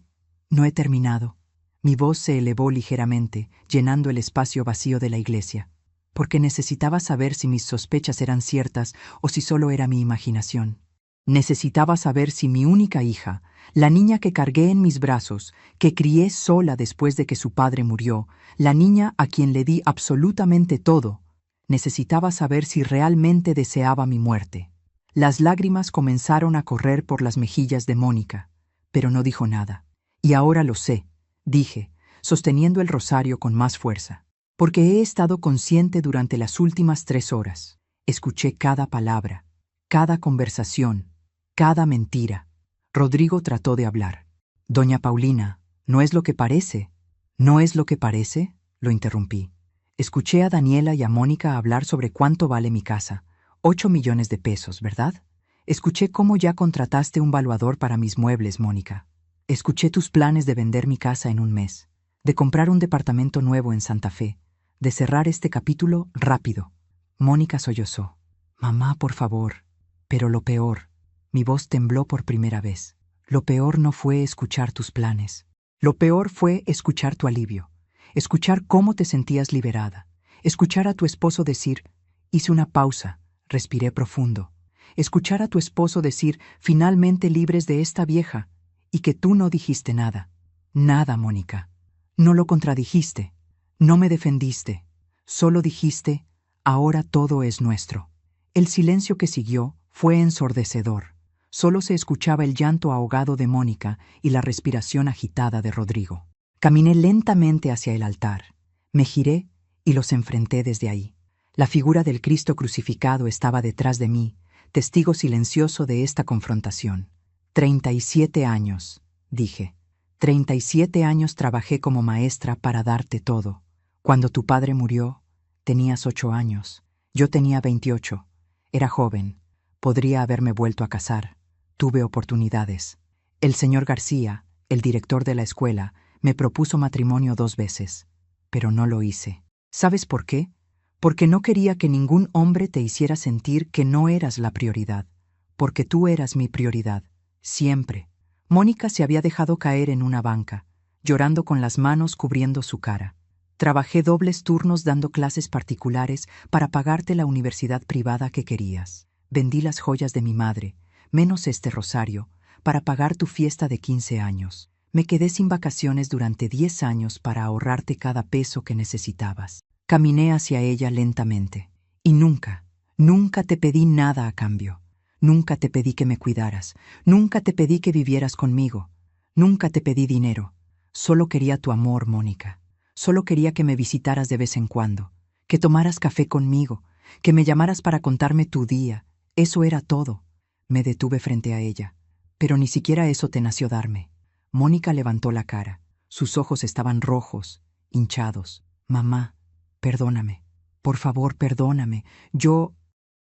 no he terminado. Mi voz se elevó ligeramente, llenando el espacio vacío de la iglesia, porque necesitaba saber si mis sospechas eran ciertas o si solo era mi imaginación. Necesitaba saber si mi única hija, la niña que cargué en mis brazos, que crié sola después de que su padre murió, la niña a quien le di absolutamente todo, necesitaba saber si realmente deseaba mi muerte. Las lágrimas comenzaron a correr por las mejillas de Mónica, pero no dijo nada. Y ahora lo sé, dije, sosteniendo el rosario con más fuerza, porque he estado consciente durante las últimas 3 horas. Escuché cada palabra, cada conversación, cada mentira. Rodrigo trató de hablar. Doña Paulina, ¿no es lo que parece? ¿No es lo que parece? Lo interrumpí. Escuché a Daniela y a Mónica hablar sobre cuánto vale mi casa. 8 millones de pesos, ¿verdad? Escuché cómo ya contrataste un valuador para mis muebles, Mónica. Escuché tus planes de vender mi casa en un mes, de comprar un departamento nuevo en Santa Fe, de cerrar este capítulo rápido. Mónica sollozó. Mamá, por favor. Pero lo peor, mi voz tembló por primera vez. Lo peor no fue escuchar tus planes. Lo peor fue escuchar tu alivio, escuchar cómo te sentías liberada, escuchar a tu esposo decir, hice una pausa, respiré profundo, escuchar a tu esposo decir, finalmente libres de esta vieja, y que tú no dijiste nada. Nada, Mónica. No lo contradijiste, no me defendiste, solo dijiste, ahora todo es nuestro. El silencio que siguió fue ensordecedor. Solo se escuchaba el llanto ahogado de Mónica y la respiración agitada de Rodrigo. Caminé lentamente hacia el altar. Me giré y los enfrenté desde ahí. La figura del Cristo crucificado estaba detrás de mí, testigo silencioso de esta confrontación. 37 años, dije. 37 años trabajé como maestra para darte todo. Cuando tu padre murió, tenías 8 años. Yo tenía 28. Era joven. Podría haberme vuelto a casar. Tuve oportunidades. El señor García, el director de la escuela, me propuso matrimonio 2 veces, pero no lo hice. ¿Sabes por qué? Porque no quería que ningún hombre te hiciera sentir que no eras la prioridad, porque tú eras mi prioridad, siempre. Mónica se había dejado caer en una banca, llorando con las manos cubriendo su cara. Trabajé dobles turnos dando clases particulares para pagarte la universidad privada que querías. Vendí las joyas de mi madre, menos este rosario, para pagar tu fiesta de 15 años. Me quedé sin vacaciones durante 10 años para ahorrarte cada peso que necesitabas. Caminé hacia ella lentamente. Y nunca, nunca te pedí nada a cambio. Nunca te pedí que me cuidaras. Nunca te pedí que vivieras conmigo. Nunca te pedí dinero. Solo quería tu amor, Mónica. Solo quería que me visitaras de vez en cuando, que tomaras café conmigo, que me llamaras para contarme tu día. Eso era todo. Me detuve frente a ella, pero ni siquiera eso te nació darme. Mónica levantó la cara. Sus ojos estaban rojos, hinchados. Mamá, perdóname. Por favor, perdóname. Yo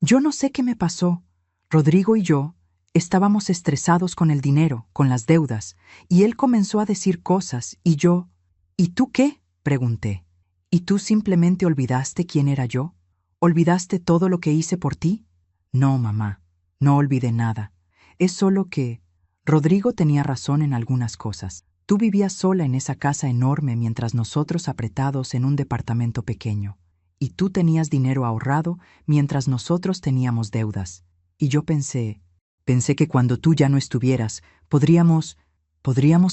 no sé qué me pasó. Rodrigo y yo estábamos estresados con el dinero, con las deudas, y él comenzó a decir cosas, y yo... ¿Y tú qué? Pregunté. ¿Y tú simplemente olvidaste quién era yo? ¿Olvidaste todo lo que hice por ti? No, mamá, no olvidé nada. Es solo que Rodrigo tenía razón en algunas cosas. Tú vivías sola en esa casa enorme mientras nosotros apretados en un departamento pequeño. Y tú tenías dinero ahorrado mientras nosotros teníamos deudas. Y yo pensé que cuando tú ya no estuvieras, ¿podríamos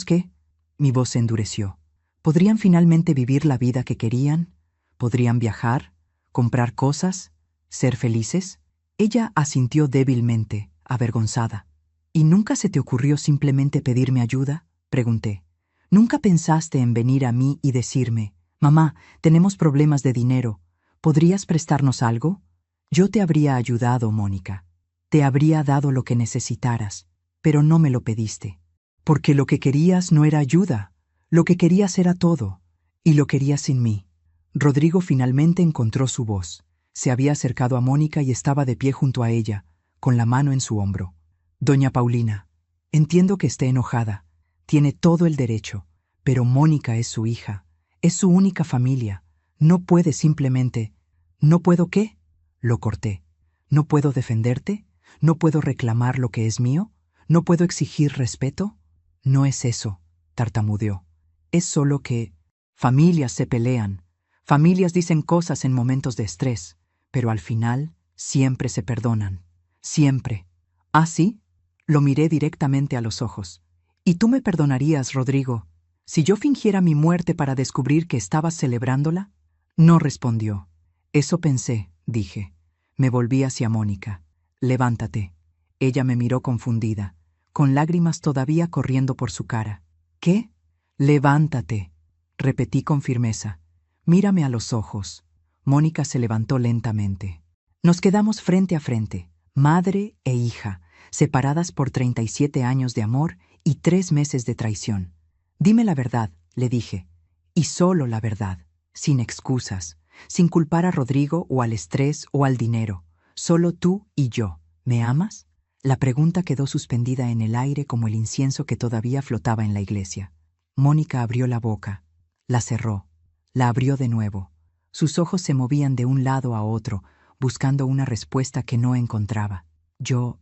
qué? Mi voz se endureció. ¿Podrían finalmente vivir la vida que querían? ¿Podrían viajar? ¿Comprar cosas? ¿Ser felices? Ella asintió débilmente, avergonzada. ¿Y nunca se te ocurrió simplemente pedirme ayuda? Pregunté. ¿Nunca pensaste en venir a mí y decirme, mamá, tenemos problemas de dinero, ¿podrías prestarnos algo? Yo te habría ayudado, Mónica. Te habría dado lo que necesitaras, pero no me lo pediste. Porque lo que querías no era ayuda, lo que querías era todo, y lo querías sin mí. Rodrigo finalmente encontró su voz. Se había acercado a Mónica y estaba de pie junto a ella, con la mano en su hombro. Doña Paulina, entiendo que esté enojada. Tiene todo el derecho, pero Mónica es su hija. Es su única familia. No puede simplemente... ¿No puedo qué? Lo corté. ¿No puedo defenderte? ¿No puedo reclamar lo que es mío? ¿No puedo exigir respeto? No es eso, tartamudeó. Es solo que... Familias se pelean. Familias dicen cosas en momentos de estrés, pero al final siempre se perdonan. Siempre. ¿Ah, sí? Lo miré directamente a los ojos. ¿Y tú me perdonarías, Rodrigo, si yo fingiera mi muerte para descubrir que estabas celebrándola? No respondió. Eso pensé, dije. Me volví hacia Mónica. Levántate. Ella me miró confundida, con lágrimas todavía corriendo por su cara. ¿Qué? Levántate, repetí con firmeza. Mírame a los ojos. Mónica se levantó lentamente. Nos quedamos frente a frente, madre e hija, separadas por 37 años de amor y 3 meses de traición. Dime la verdad, le dije, y solo la verdad, sin excusas, sin culpar a Rodrigo o al estrés o al dinero, solo tú y yo. ¿Me amas? La pregunta quedó suspendida en el aire como el incienso que todavía flotaba en la iglesia. Mónica abrió la boca, la cerró, la abrió de nuevo. Sus ojos se movían de un lado a otro, buscando una respuesta que no encontraba. Yo...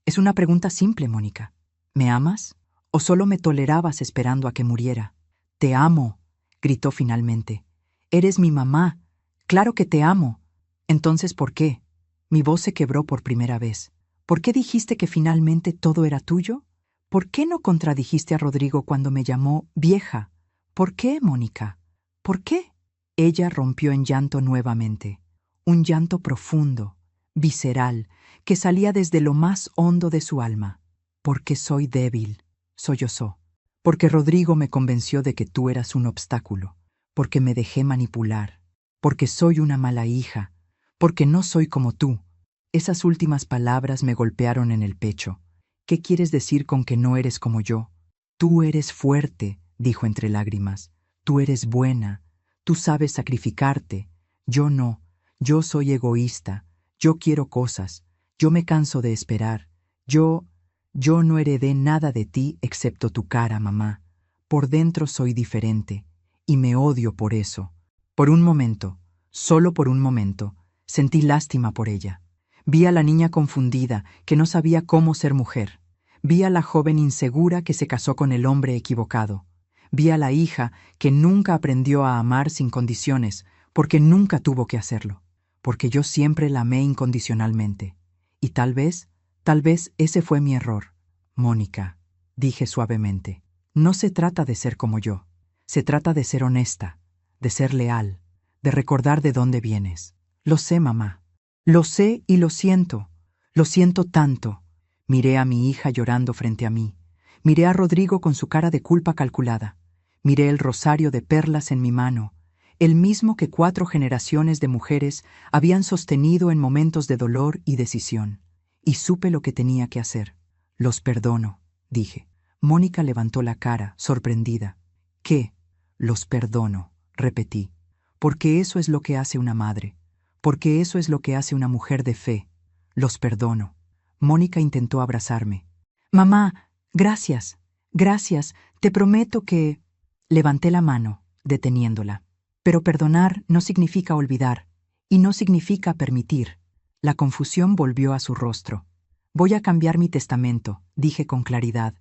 Es una pregunta simple, Mónica. ¿Me amas? ¿O solo me tolerabas esperando a que muriera? Te amo, gritó finalmente. Eres mi mamá. Claro que te amo. Entonces, ¿por qué? Mi voz se quebró por primera vez. ¿Por qué dijiste que finalmente todo era tuyo? ¿Por qué no contradijiste a Rodrigo cuando me llamó vieja? ¿Por qué, Mónica? ¿Por qué? Ella rompió en llanto nuevamente. Un llanto profundo, visceral, que salía desde lo más hondo de su alma. Porque soy débil, sollozó. Porque Rodrigo me convenció de que tú eras un obstáculo. Porque me dejé manipular. Porque soy una mala hija. Porque no soy como tú. Esas últimas palabras me golpearon en el pecho. ¿Qué quieres decir con que no eres como yo? Tú eres fuerte, dijo entre lágrimas. Tú eres buena. Tú sabes sacrificarte. Yo no. Yo soy egoísta. Yo quiero cosas. Yo me canso de esperar. Yo no heredé nada de ti excepto tu cara, mamá. Por dentro soy diferente. Y me odio por eso. Por un momento, solo por un momento, sentí lástima por ella. Vi a la niña confundida, que no sabía cómo ser mujer. Vi a la joven insegura que se casó con el hombre equivocado. Vi a la hija que nunca aprendió a amar sin condiciones, porque nunca tuvo que hacerlo. Porque yo siempre la amé incondicionalmente. Y tal vez ese fue mi error. Mónica, dije suavemente, no se trata de ser como yo. Se trata de ser honesta, de ser leal, de recordar de dónde vienes. Lo sé, mamá. Lo sé y lo siento. Lo siento tanto. Miré a mi hija llorando frente a mí. Miré a Rodrigo con su cara de culpa calculada. Miré el rosario de perlas en mi mano, el mismo que 4 generaciones de mujeres habían sostenido en momentos de dolor y decisión. Y supe lo que tenía que hacer. Los perdono, dije. Mónica levantó la cara, sorprendida. ¿Qué? Los perdono, repetí. Porque eso es lo que hace una madre. Porque eso es lo que hace una mujer de fe. Los perdono. Mónica intentó abrazarme. Mamá, gracias, gracias, te prometo que... Levanté la mano, deteniéndola. Pero perdonar no significa olvidar, y no significa permitir. La confusión volvió a su rostro. Voy a cambiar mi testamento, dije con claridad.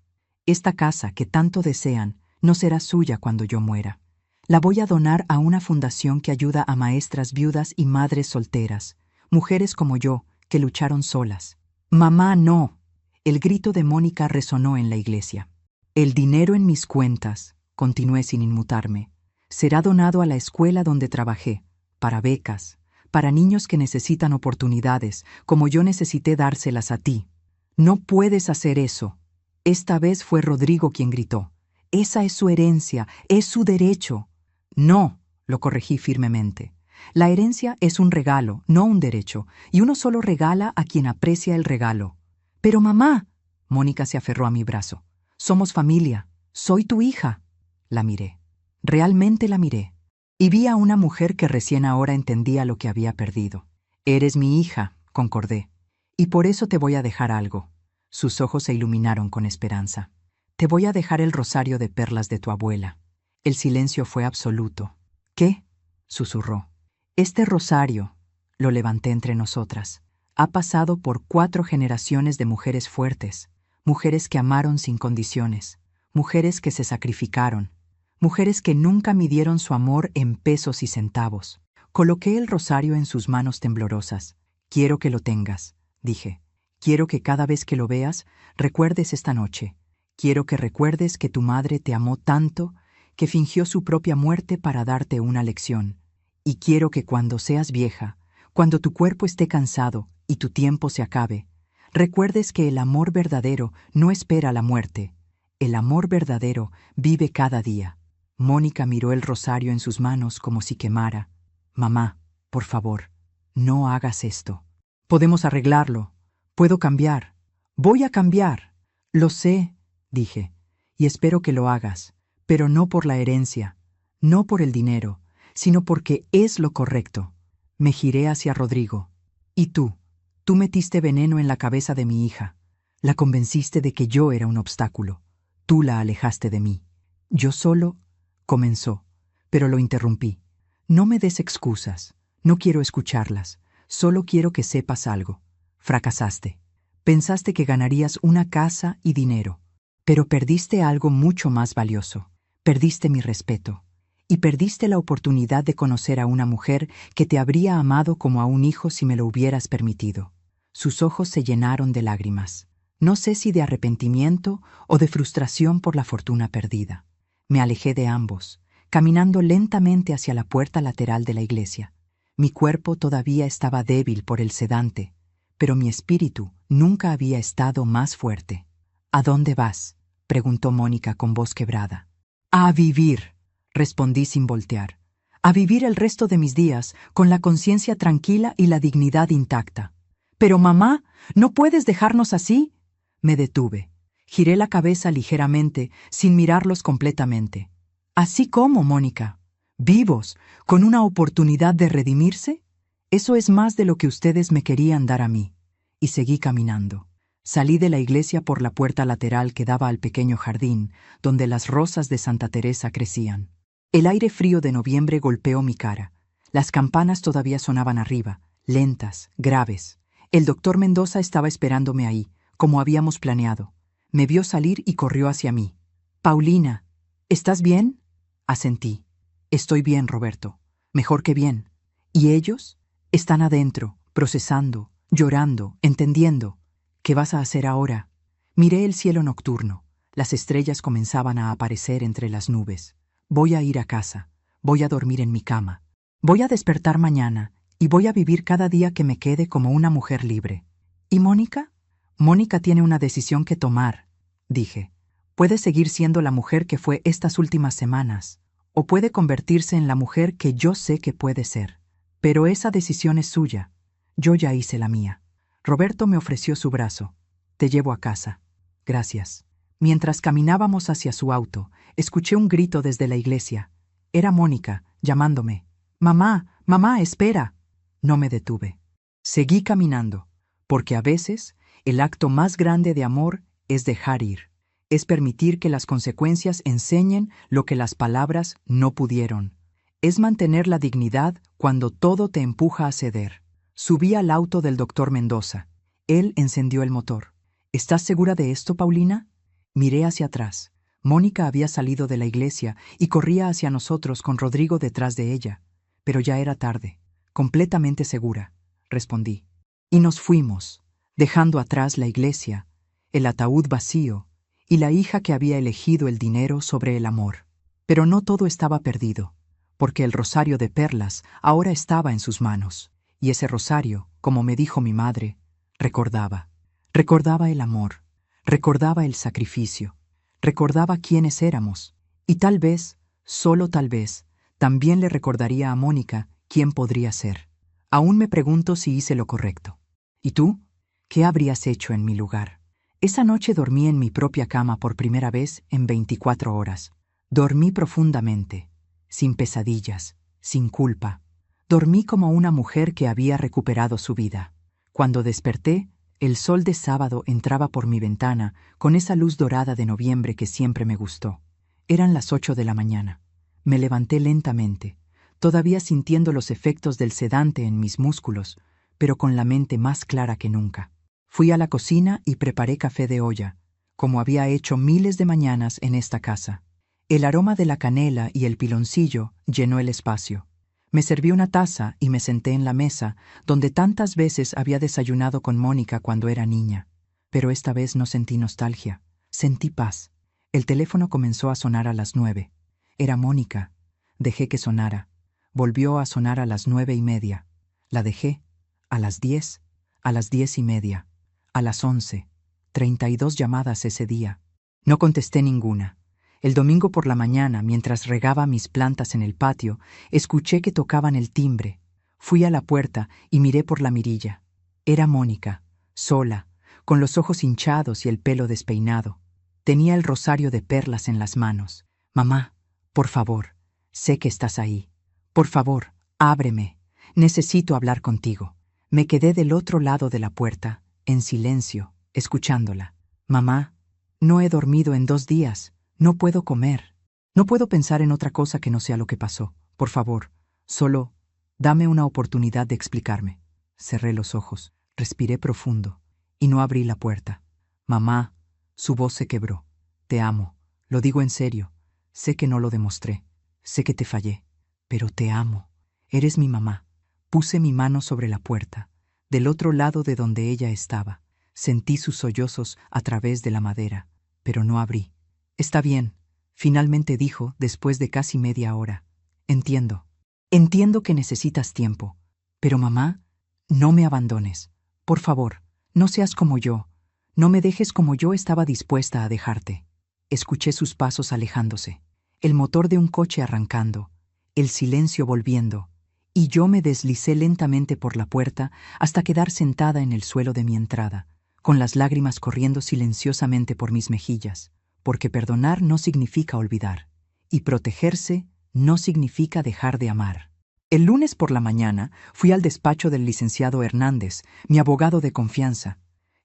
Esta casa que tanto desean no será suya cuando yo muera. La voy a donar a una fundación que ayuda a maestras viudas y madres solteras, mujeres como yo, que lucharon solas. Mamá, no. El grito de Mónica resonó en la iglesia. El dinero en mis cuentas, continué sin inmutarme, será donado a la escuela donde trabajé, para becas, para niños que necesitan oportunidades, como yo necesité dárselas a ti. No puedes hacer eso. Esta vez fue Rodrigo quien gritó. Esa es su herencia, es su derecho. No, lo corregí firmemente. La herencia es un regalo, no un derecho, y uno solo regala a quien aprecia el regalo. Pero mamá, Mónica se aferró a mi brazo. Somos familia, soy tu hija. La miré. Realmente la miré. Y vi a una mujer que recién ahora entendía lo que había perdido. Eres mi hija, concordé. Y por eso te voy a dejar algo. Sus ojos se iluminaron con esperanza. Te voy a dejar el rosario de perlas de tu abuela. El silencio fue absoluto. ¿Qué? Susurró. Este rosario, lo levanté entre nosotras, ha pasado por 4 generaciones de mujeres fuertes, mujeres que amaron sin condiciones, mujeres que se sacrificaron, mujeres que nunca midieron su amor en pesos y centavos. Coloqué el rosario en sus manos temblorosas. Quiero que lo tengas, dije. Quiero que cada vez que lo veas, recuerdes esta noche. Quiero que recuerdes que tu madre te amó tanto que fingió su propia muerte para darte una lección. Y quiero que cuando seas vieja, cuando tu cuerpo esté cansado y tu tiempo se acabe, recuerdes que el amor verdadero no espera la muerte. El amor verdadero vive cada día. Mónica miró el rosario en sus manos como si quemara. Mamá, por favor, no hagas esto. Podemos arreglarlo. Puedo cambiar. Voy a cambiar. Lo sé, dije, y espero que lo hagas, pero no por la herencia, no por el dinero, sino porque es lo correcto. Me giré hacia Rodrigo. ¿Y tú? Tú metiste veneno en la cabeza de mi hija. La convenciste de que yo era un obstáculo. Tú la alejaste de mí. Yo solo... comenzó, pero lo interrumpí. No me des excusas. No quiero escucharlas. Solo quiero que sepas algo. Fracasaste. Pensaste que ganarías una casa y dinero, pero perdiste algo mucho más valioso. Perdiste mi respeto. Y perdiste la oportunidad de conocer a una mujer que te habría amado como a un hijo si me lo hubieras permitido. Sus ojos se llenaron de lágrimas. No sé si de arrepentimiento o de frustración por la fortuna perdida. Me alejé de ambos, caminando lentamente hacia la puerta lateral de la iglesia. Mi cuerpo todavía estaba débil por el sedante, pero mi espíritu nunca había estado más fuerte. ¿A dónde vas?, preguntó Mónica con voz quebrada. A vivir, respondí sin voltear. A vivir el resto de mis días con la conciencia tranquila y la dignidad intacta. Pero mamá, ¿no puedes dejarnos así? Me detuve. Giré la cabeza ligeramente, sin mirarlos completamente. ¿Así cómo, Mónica? ¿Vivos, con una oportunidad de redimirse? Eso es más de lo que ustedes me querían dar a mí. Y seguí caminando. Salí de la iglesia por la puerta lateral que daba al pequeño jardín, donde las rosas de Santa Teresa crecían. El aire frío de noviembre golpeó mi cara. Las campanas todavía sonaban arriba, lentas, graves. El doctor Mendoza estaba esperándome ahí, como habíamos planeado. Me vio salir y corrió hacia mí. «Paulina, ¿estás bien?», asentí. «Estoy bien, Roberto. Mejor que bien. ¿Y ellos? Están adentro, procesando, llorando, entendiendo. ¿Qué vas a hacer ahora?». Miré el cielo nocturno. Las estrellas comenzaban a aparecer entre las nubes. «Voy a ir a casa. Voy a dormir en mi cama. Voy a despertar mañana y voy a vivir cada día que me quede como una mujer libre». «¿Y Mónica?». «Mónica tiene una decisión que tomar», dije. «Puede seguir siendo la mujer que fue estas últimas semanas, o puede convertirse en la mujer que yo sé que puede ser. Pero esa decisión es suya. Yo ya hice la mía». Roberto me ofreció su brazo. «Te llevo a casa». «Gracias». Mientras caminábamos hacia su auto, escuché un grito desde la iglesia. Era Mónica, llamándome. «Mamá, mamá, espera». No me detuve. Seguí caminando, porque a veces el acto más grande de amor es dejar ir. Es permitir que las consecuencias enseñen lo que las palabras no pudieron. Es mantener la dignidad cuando todo te empuja a ceder. Subí al auto del doctor Mendoza. Él encendió el motor. ¿Estás segura de esto, Paulina? Miré hacia atrás. Mónica había salido de la iglesia y corría hacia nosotros con Rodrigo detrás de ella. Pero ya era tarde. Completamente segura, respondí. Y nos fuimos, dejando atrás la iglesia, el ataúd vacío y la hija que había elegido el dinero sobre el amor. Pero no todo estaba perdido, porque el rosario de perlas ahora estaba en sus manos. Y ese rosario, como me dijo mi madre, recordaba. Recordaba el amor, recordaba el sacrificio, recordaba quiénes éramos. Y tal vez, solo tal vez, también le recordaría a Mónica quién podría ser. Aún me pregunto si hice lo correcto. ¿Y tú? ¿Qué habrías hecho en mi lugar? Esa noche dormí en mi propia cama por primera vez en 24 horas. Dormí profundamente, sin pesadillas, sin culpa. Dormí como una mujer que había recuperado su vida. Cuando desperté, el sol de sábado entraba por mi ventana con esa luz dorada de noviembre que siempre me gustó. Eran las 8 de la mañana. Me levanté lentamente, todavía sintiendo los efectos del sedante en mis músculos, pero con la mente más clara que nunca. Fui a la cocina y preparé café de olla, como había hecho miles de mañanas en esta casa. El aroma de la canela y el piloncillo llenó el espacio. Me serví una taza y me senté en la mesa, donde tantas veces había desayunado con Mónica cuando era niña. Pero esta vez no sentí nostalgia, sentí paz. El teléfono comenzó a sonar a las 9. Era Mónica. Dejé que sonara. Volvió a sonar a las 9:30. La dejé. A las 10, a las 10:30, a las 11. 32 llamadas ese día. No contesté ninguna. El domingo por la mañana, mientras regaba mis plantas en el patio, escuché que tocaban el timbre. Fui a la puerta y miré por la mirilla. Era Mónica, sola, con los ojos hinchados y el pelo despeinado. Tenía el rosario de perlas en las manos. Mamá, por favor, sé que estás ahí. Por favor, ábreme. Necesito hablar contigo. Me quedé del otro lado de la puerta, en silencio, escuchándola. Mamá, no he dormido en 2 días. No puedo comer. No puedo pensar en otra cosa que no sea lo que pasó. Por favor, solo dame una oportunidad de explicarme. Cerré los ojos, respiré profundo y no abrí la puerta. Mamá, su voz se quebró. Te amo. Lo digo en serio. Sé que no lo demostré. Sé que te fallé. Pero te amo. Eres mi mamá. Puse mi mano sobre la puerta, del otro lado de donde ella estaba. Sentí sus sollozos a través de la madera, pero no abrí. Está bien, finalmente dijo después de casi media hora. Entiendo. Entiendo que necesitas tiempo. Pero mamá, no me abandones. Por favor, no seas como yo. No me dejes como yo estaba dispuesta a dejarte. Escuché sus pasos alejándose, el motor de un coche arrancando, el silencio volviendo, y yo me deslicé lentamente por la puerta hasta quedar sentada en el suelo de mi entrada, con las lágrimas corriendo silenciosamente por mis mejillas, porque perdonar no significa olvidar, y protegerse no significa dejar de amar. El lunes por la mañana fui al despacho del licenciado Hernández, mi abogado de confianza.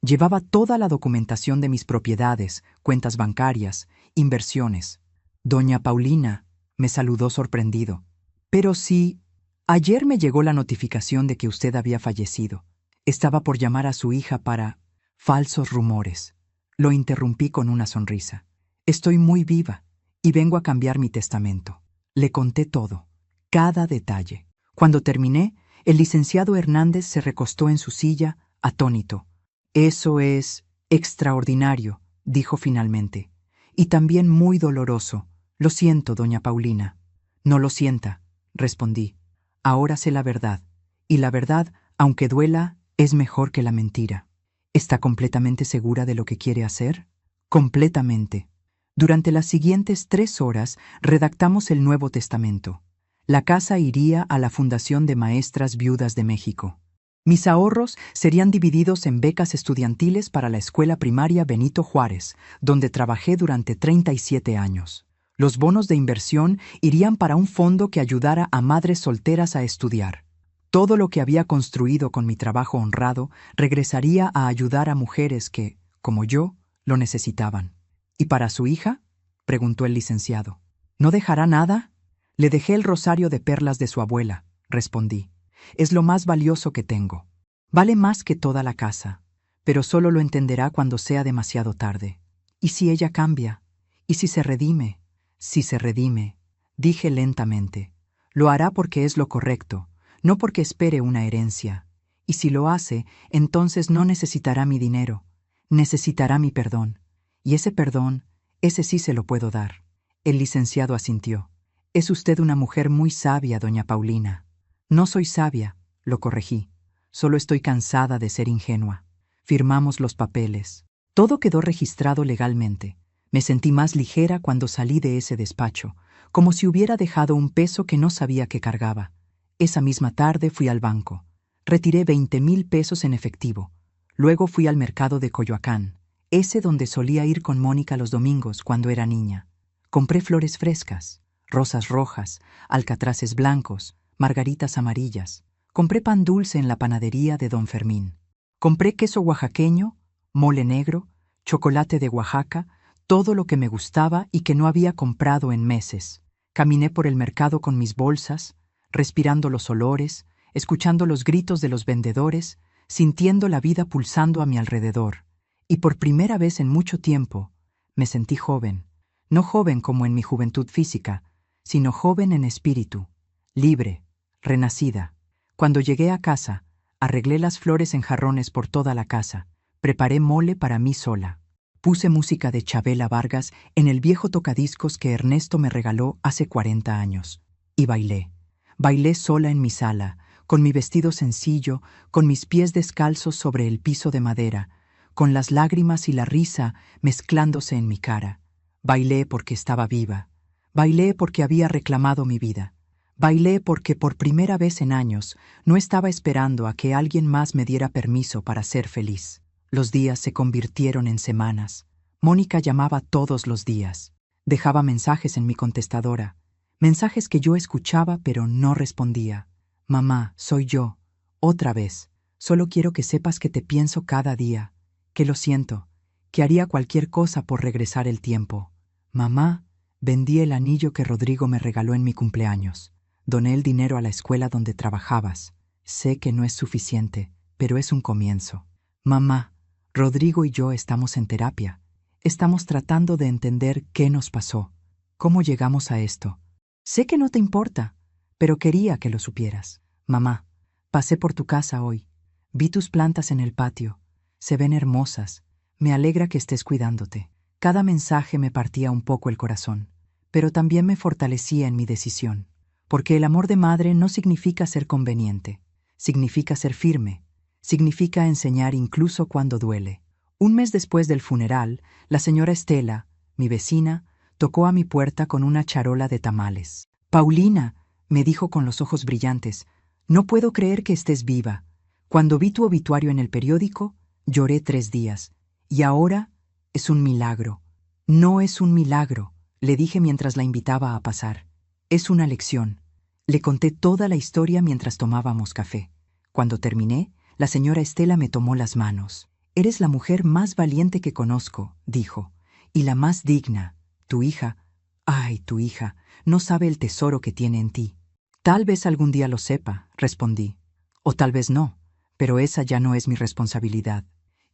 Llevaba toda la documentación de mis propiedades, cuentas bancarias, inversiones. Doña Paulina me saludó sorprendido. Pero sí, ayer me llegó la notificación de que usted había fallecido. Estaba por llamar a su hija para falsos rumores. Lo interrumpí con una sonrisa. Estoy muy viva y vengo a cambiar mi testamento. Le conté todo, cada detalle. Cuando terminé, el licenciado Hernández se recostó en su silla, atónito. Eso es extraordinario, dijo finalmente. Y también muy doloroso. Lo siento, doña Paulina. No lo sienta, respondí. Ahora sé la verdad, y la verdad, aunque duela, es mejor que la mentira. ¿Está completamente segura de lo que quiere hacer? Completamente. Durante las siguientes 3 horas redactamos el Nuevo Testamento. La casa iría a la Fundación de Maestras Viudas de México. Mis ahorros serían divididos en becas estudiantiles para la Escuela Primaria Benito Juárez, donde trabajé durante 37 años. Los bonos de inversión irían para un fondo que ayudara a madres solteras a estudiar. Todo lo que había construido con mi trabajo honrado regresaría a ayudar a mujeres que, como yo, lo necesitaban. ¿Y para su hija?, preguntó el licenciado. ¿No dejará nada? Le dejé el rosario de perlas de su abuela, respondí. Es lo más valioso que tengo. Vale más que toda la casa, pero solo lo entenderá cuando sea demasiado tarde. ¿Y si ella cambia? ¿Y si se redime? Si se redime, dije lentamente, lo hará porque es lo correcto, no porque espere una herencia. Y si lo hace, entonces no necesitará mi dinero, necesitará mi perdón. Y ese perdón, ese sí se lo puedo dar. El licenciado asintió. Es usted una mujer muy sabia, doña Paulina. No soy sabia, lo corregí. Solo estoy cansada de ser ingenua. Firmamos los papeles. Todo quedó registrado legalmente. Me sentí más ligera cuando salí de ese despacho, como si hubiera dejado un peso que no sabía que cargaba. Esa misma tarde fui al banco. Retiré 20,000 pesos en efectivo. Luego fui al mercado de Coyoacán, ese donde solía ir con Mónica los domingos cuando era niña. Compré flores frescas, rosas rojas, alcatraces blancos, margaritas amarillas. Compré pan dulce en la panadería de Don Fermín. Compré queso oaxaqueño, mole negro, chocolate de Oaxaca, todo lo que me gustaba y que no había comprado en meses. Caminé por el mercado con mis bolsas, respirando los olores, escuchando los gritos de los vendedores, sintiendo la vida pulsando a mi alrededor. Y por primera vez en mucho tiempo, me sentí joven. No joven como en mi juventud física, sino joven en espíritu, libre, renacida. Cuando llegué a casa, arreglé las flores en jarrones por toda la casa, preparé mole para mí sola. Puse música de Chabela Vargas en el viejo tocadiscos que Ernesto me regaló hace 40 años. Y bailé. Bailé sola en mi sala, con mi vestido sencillo, con mis pies descalzos sobre el piso de madera, con las lágrimas y la risa mezclándose en mi cara. Bailé porque estaba viva. Bailé porque había reclamado mi vida. Bailé porque por primera vez en años no estaba esperando a que alguien más me diera permiso para ser feliz. Los días se convirtieron en semanas. Mónica llamaba todos los días. Dejaba mensajes en mi contestadora. Mensajes que yo escuchaba pero no respondía. Mamá, soy yo. Otra vez. Solo quiero que sepas que te pienso cada día. Que lo siento. Que haría cualquier cosa por regresar el tiempo. Mamá, vendí el anillo que Rodrigo me regaló en mi cumpleaños. Doné el dinero a la escuela donde trabajabas. Sé que no es suficiente, pero es un comienzo. Mamá, Rodrigo y yo estamos en terapia. Estamos tratando de entender qué nos pasó. ¿Cómo llegamos a esto? Sé que no te importa, pero quería que lo supieras. Mamá, pasé por tu casa hoy. Vi tus plantas en el patio. Se ven hermosas. Me alegra que estés cuidándote. Cada mensaje me partía un poco el corazón, pero también me fortalecía en mi decisión. Porque el amor de madre no significa ser conveniente. Significa ser firme. Significa enseñar incluso cuando duele. Un mes después del funeral, la señora Estela, mi vecina, tocó a mi puerta con una charola de tamales. Paulina, me dijo con los ojos brillantes, no puedo creer que estés viva. Cuando vi tu obituario en el periódico, lloré 3 días. Y ahora es un milagro. No es un milagro, le dije mientras la invitaba a pasar. Es una lección. Le conté toda la historia mientras tomábamos café. Cuando terminé, la señora Estela me tomó las manos. Eres la mujer más valiente que conozco, dijo, y la más digna. Tu hija, ay, tu hija, no sabe el tesoro que tiene en ti. Tal vez algún día lo sepa, respondí. O tal vez no, pero esa ya no es mi responsabilidad.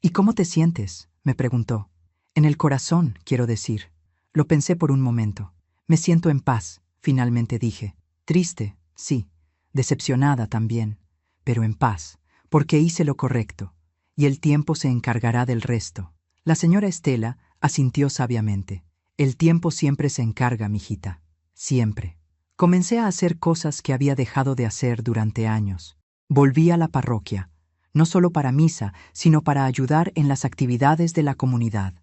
¿Y cómo te sientes?, me preguntó. En el corazón, quiero decir. Lo pensé por un momento. Me siento en paz, finalmente dije. Triste, sí, decepcionada también, pero en paz, porque hice lo correcto, y el tiempo se encargará del resto. La señora Estela asintió sabiamente. El tiempo siempre se encarga, mijita. Siempre. Comencé a hacer cosas que había dejado de hacer durante años. Volví a la parroquia, no solo para misa, sino para ayudar en las actividades de la comunidad.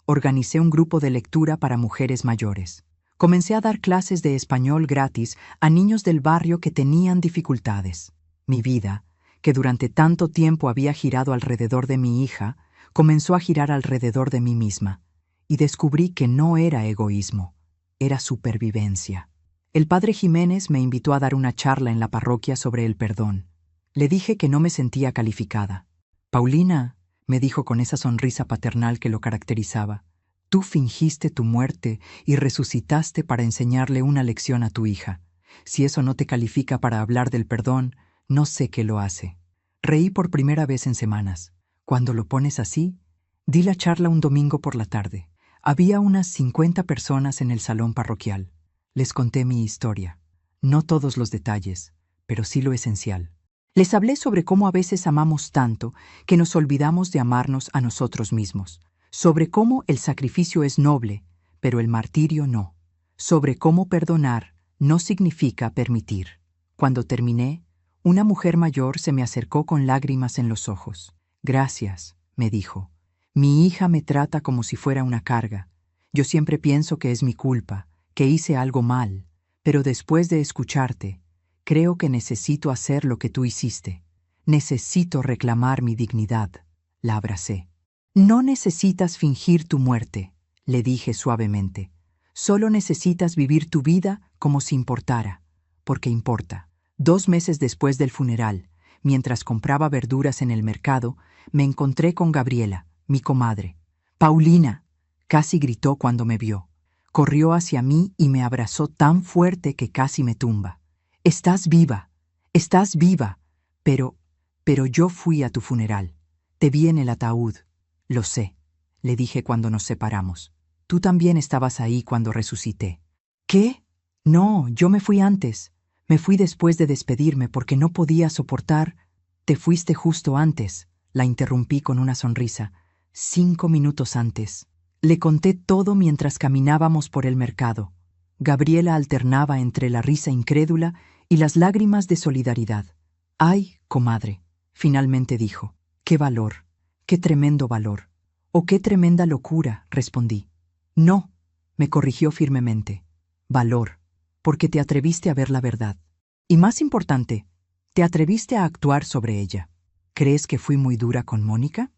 Organicé un grupo de lectura para mujeres mayores. Comencé a dar clases de español gratis a niños del barrio que tenían dificultades. Mi vida, que durante tanto tiempo había girado alrededor de mi hija, comenzó a girar alrededor de mí misma, y descubrí que no era egoísmo, era supervivencia. El padre Jiménez me invitó a dar una charla en la parroquia sobre el perdón. Le dije que no me sentía calificada. Paulina, me dijo con esa sonrisa paternal que lo caracterizaba, tú fingiste tu muerte y resucitaste para enseñarle una lección a tu hija. Si eso no te califica para hablar del perdón, No sé qué lo hace. Reí por primera vez en semanas. Cuando lo pones así, di la charla un domingo por la tarde. Había unas 50 personas en el salón parroquial. Les conté mi historia. No todos los detalles, pero sí lo esencial. Les hablé sobre cómo a veces amamos tanto que nos olvidamos de amarnos a nosotros mismos. Sobre cómo el sacrificio es noble, pero el martirio no. Sobre cómo perdonar no significa permitir. Cuando terminé, una mujer mayor se me acercó con lágrimas en los ojos. Gracias, me dijo. Mi hija me trata como si fuera una carga. Yo siempre pienso que es mi culpa, que hice algo mal, pero después de escucharte, creo que necesito hacer lo que tú hiciste. Necesito reclamar mi dignidad. La abracé. No necesitas fingir tu muerte, le dije suavemente. Solo necesitas vivir tu vida como si importara, porque importa. 2 meses después del funeral, mientras compraba verduras en el mercado, me encontré con Gabriela, mi comadre. «Paulina», casi gritó cuando me vio. Corrió hacia mí y me abrazó tan fuerte que casi me tumba. «Estás viva, estás viva, pero yo fui a tu funeral. Te vi en el ataúd». «Lo sé», le dije cuando nos separamos. «Tú también estabas ahí cuando resucité». «¿Qué? No, yo me fui antes. Me fui después de despedirme porque no podía soportar». «Te fuiste justo antes», la interrumpí con una sonrisa. 5 minutos antes. Le conté todo mientras caminábamos por el mercado. Gabriela alternaba entre la risa incrédula y las lágrimas de solidaridad. «Ay, comadre», finalmente dijo. «Qué valor, qué tremendo valor». «Oh, qué tremenda locura», respondí. «No», me corrigió firmemente. «Valor, porque te atreviste a ver la verdad. Y más importante, te atreviste a actuar sobre ella». «¿Crees que fui muy dura con Mónica?».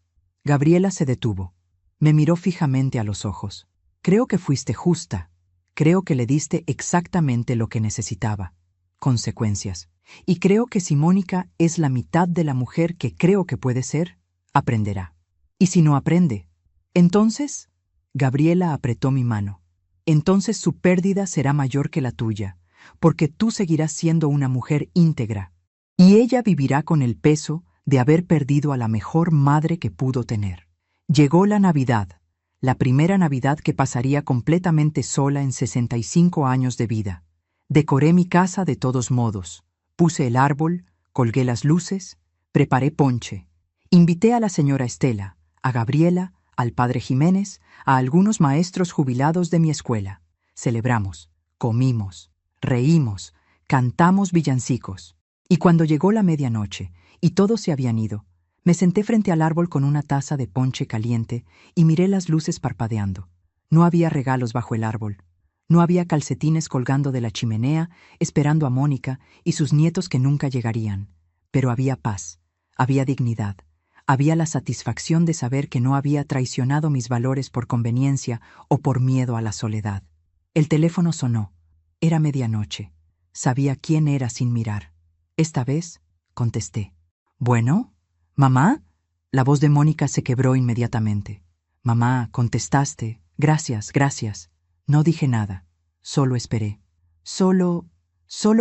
Gabriela se detuvo. Me miró fijamente a los ojos. «Creo que fuiste justa. Creo que le diste exactamente lo que necesitaba. Consecuencias. Y creo que si Mónica es la mitad de la mujer que creo que puede ser, aprenderá. ¿Y si no aprende? Entonces...». Gabriela apretó mi mano. «Entonces su pérdida será mayor que la tuya, porque tú seguirás siendo una mujer íntegra, y ella vivirá con el peso de haber perdido a la mejor madre que pudo tener». Llegó la Navidad, la primera Navidad que pasaría completamente sola en 65 años de vida. Decoré mi casa de todos modos. Puse el árbol, colgué las luces, preparé ponche. Invité a la señora Estela, a Gabriela, al padre Jiménez, a algunos maestros jubilados de mi escuela. Celebramos, comimos, reímos, cantamos villancicos. Y cuando llegó la medianoche y todos se habían ido, me senté frente al árbol con una taza de ponche caliente y miré las luces parpadeando. No había regalos bajo el árbol. No había calcetines colgando de la chimenea esperando a Mónica y sus nietos que nunca llegarían. Pero había paz, había dignidad, había la satisfacción de saber que no había traicionado mis valores por conveniencia o por miedo a la soledad. El teléfono sonó. Era medianoche. Sabía quién era sin mirar. Esta vez contesté. «¿Bueno? ¿Mamá?». La voz de Mónica se quebró inmediatamente. «Mamá, contestaste. Gracias, gracias». No dije nada. Solo esperé. Solo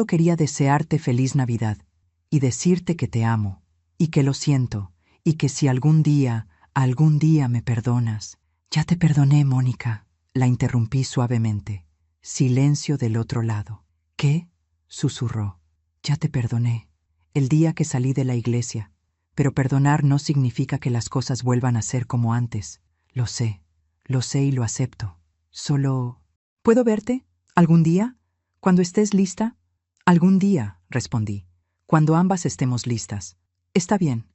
quería desearte feliz Navidad y decirte que te amo y que lo siento y que si algún día me perdonas. «Ya te perdoné, Mónica», la interrumpí suavemente. Silencio del otro lado. «¿Qué?», susurró. «Ya te perdoné. El día que salí de la iglesia. Pero perdonar no significa que las cosas vuelvan a ser como antes. Lo sé y lo acepto. Solo... ¿Puedo verte? ¿Algún día? ¿Cuando estés lista?» «Algún día», respondí. «Cuando ambas estemos listas». Está bien.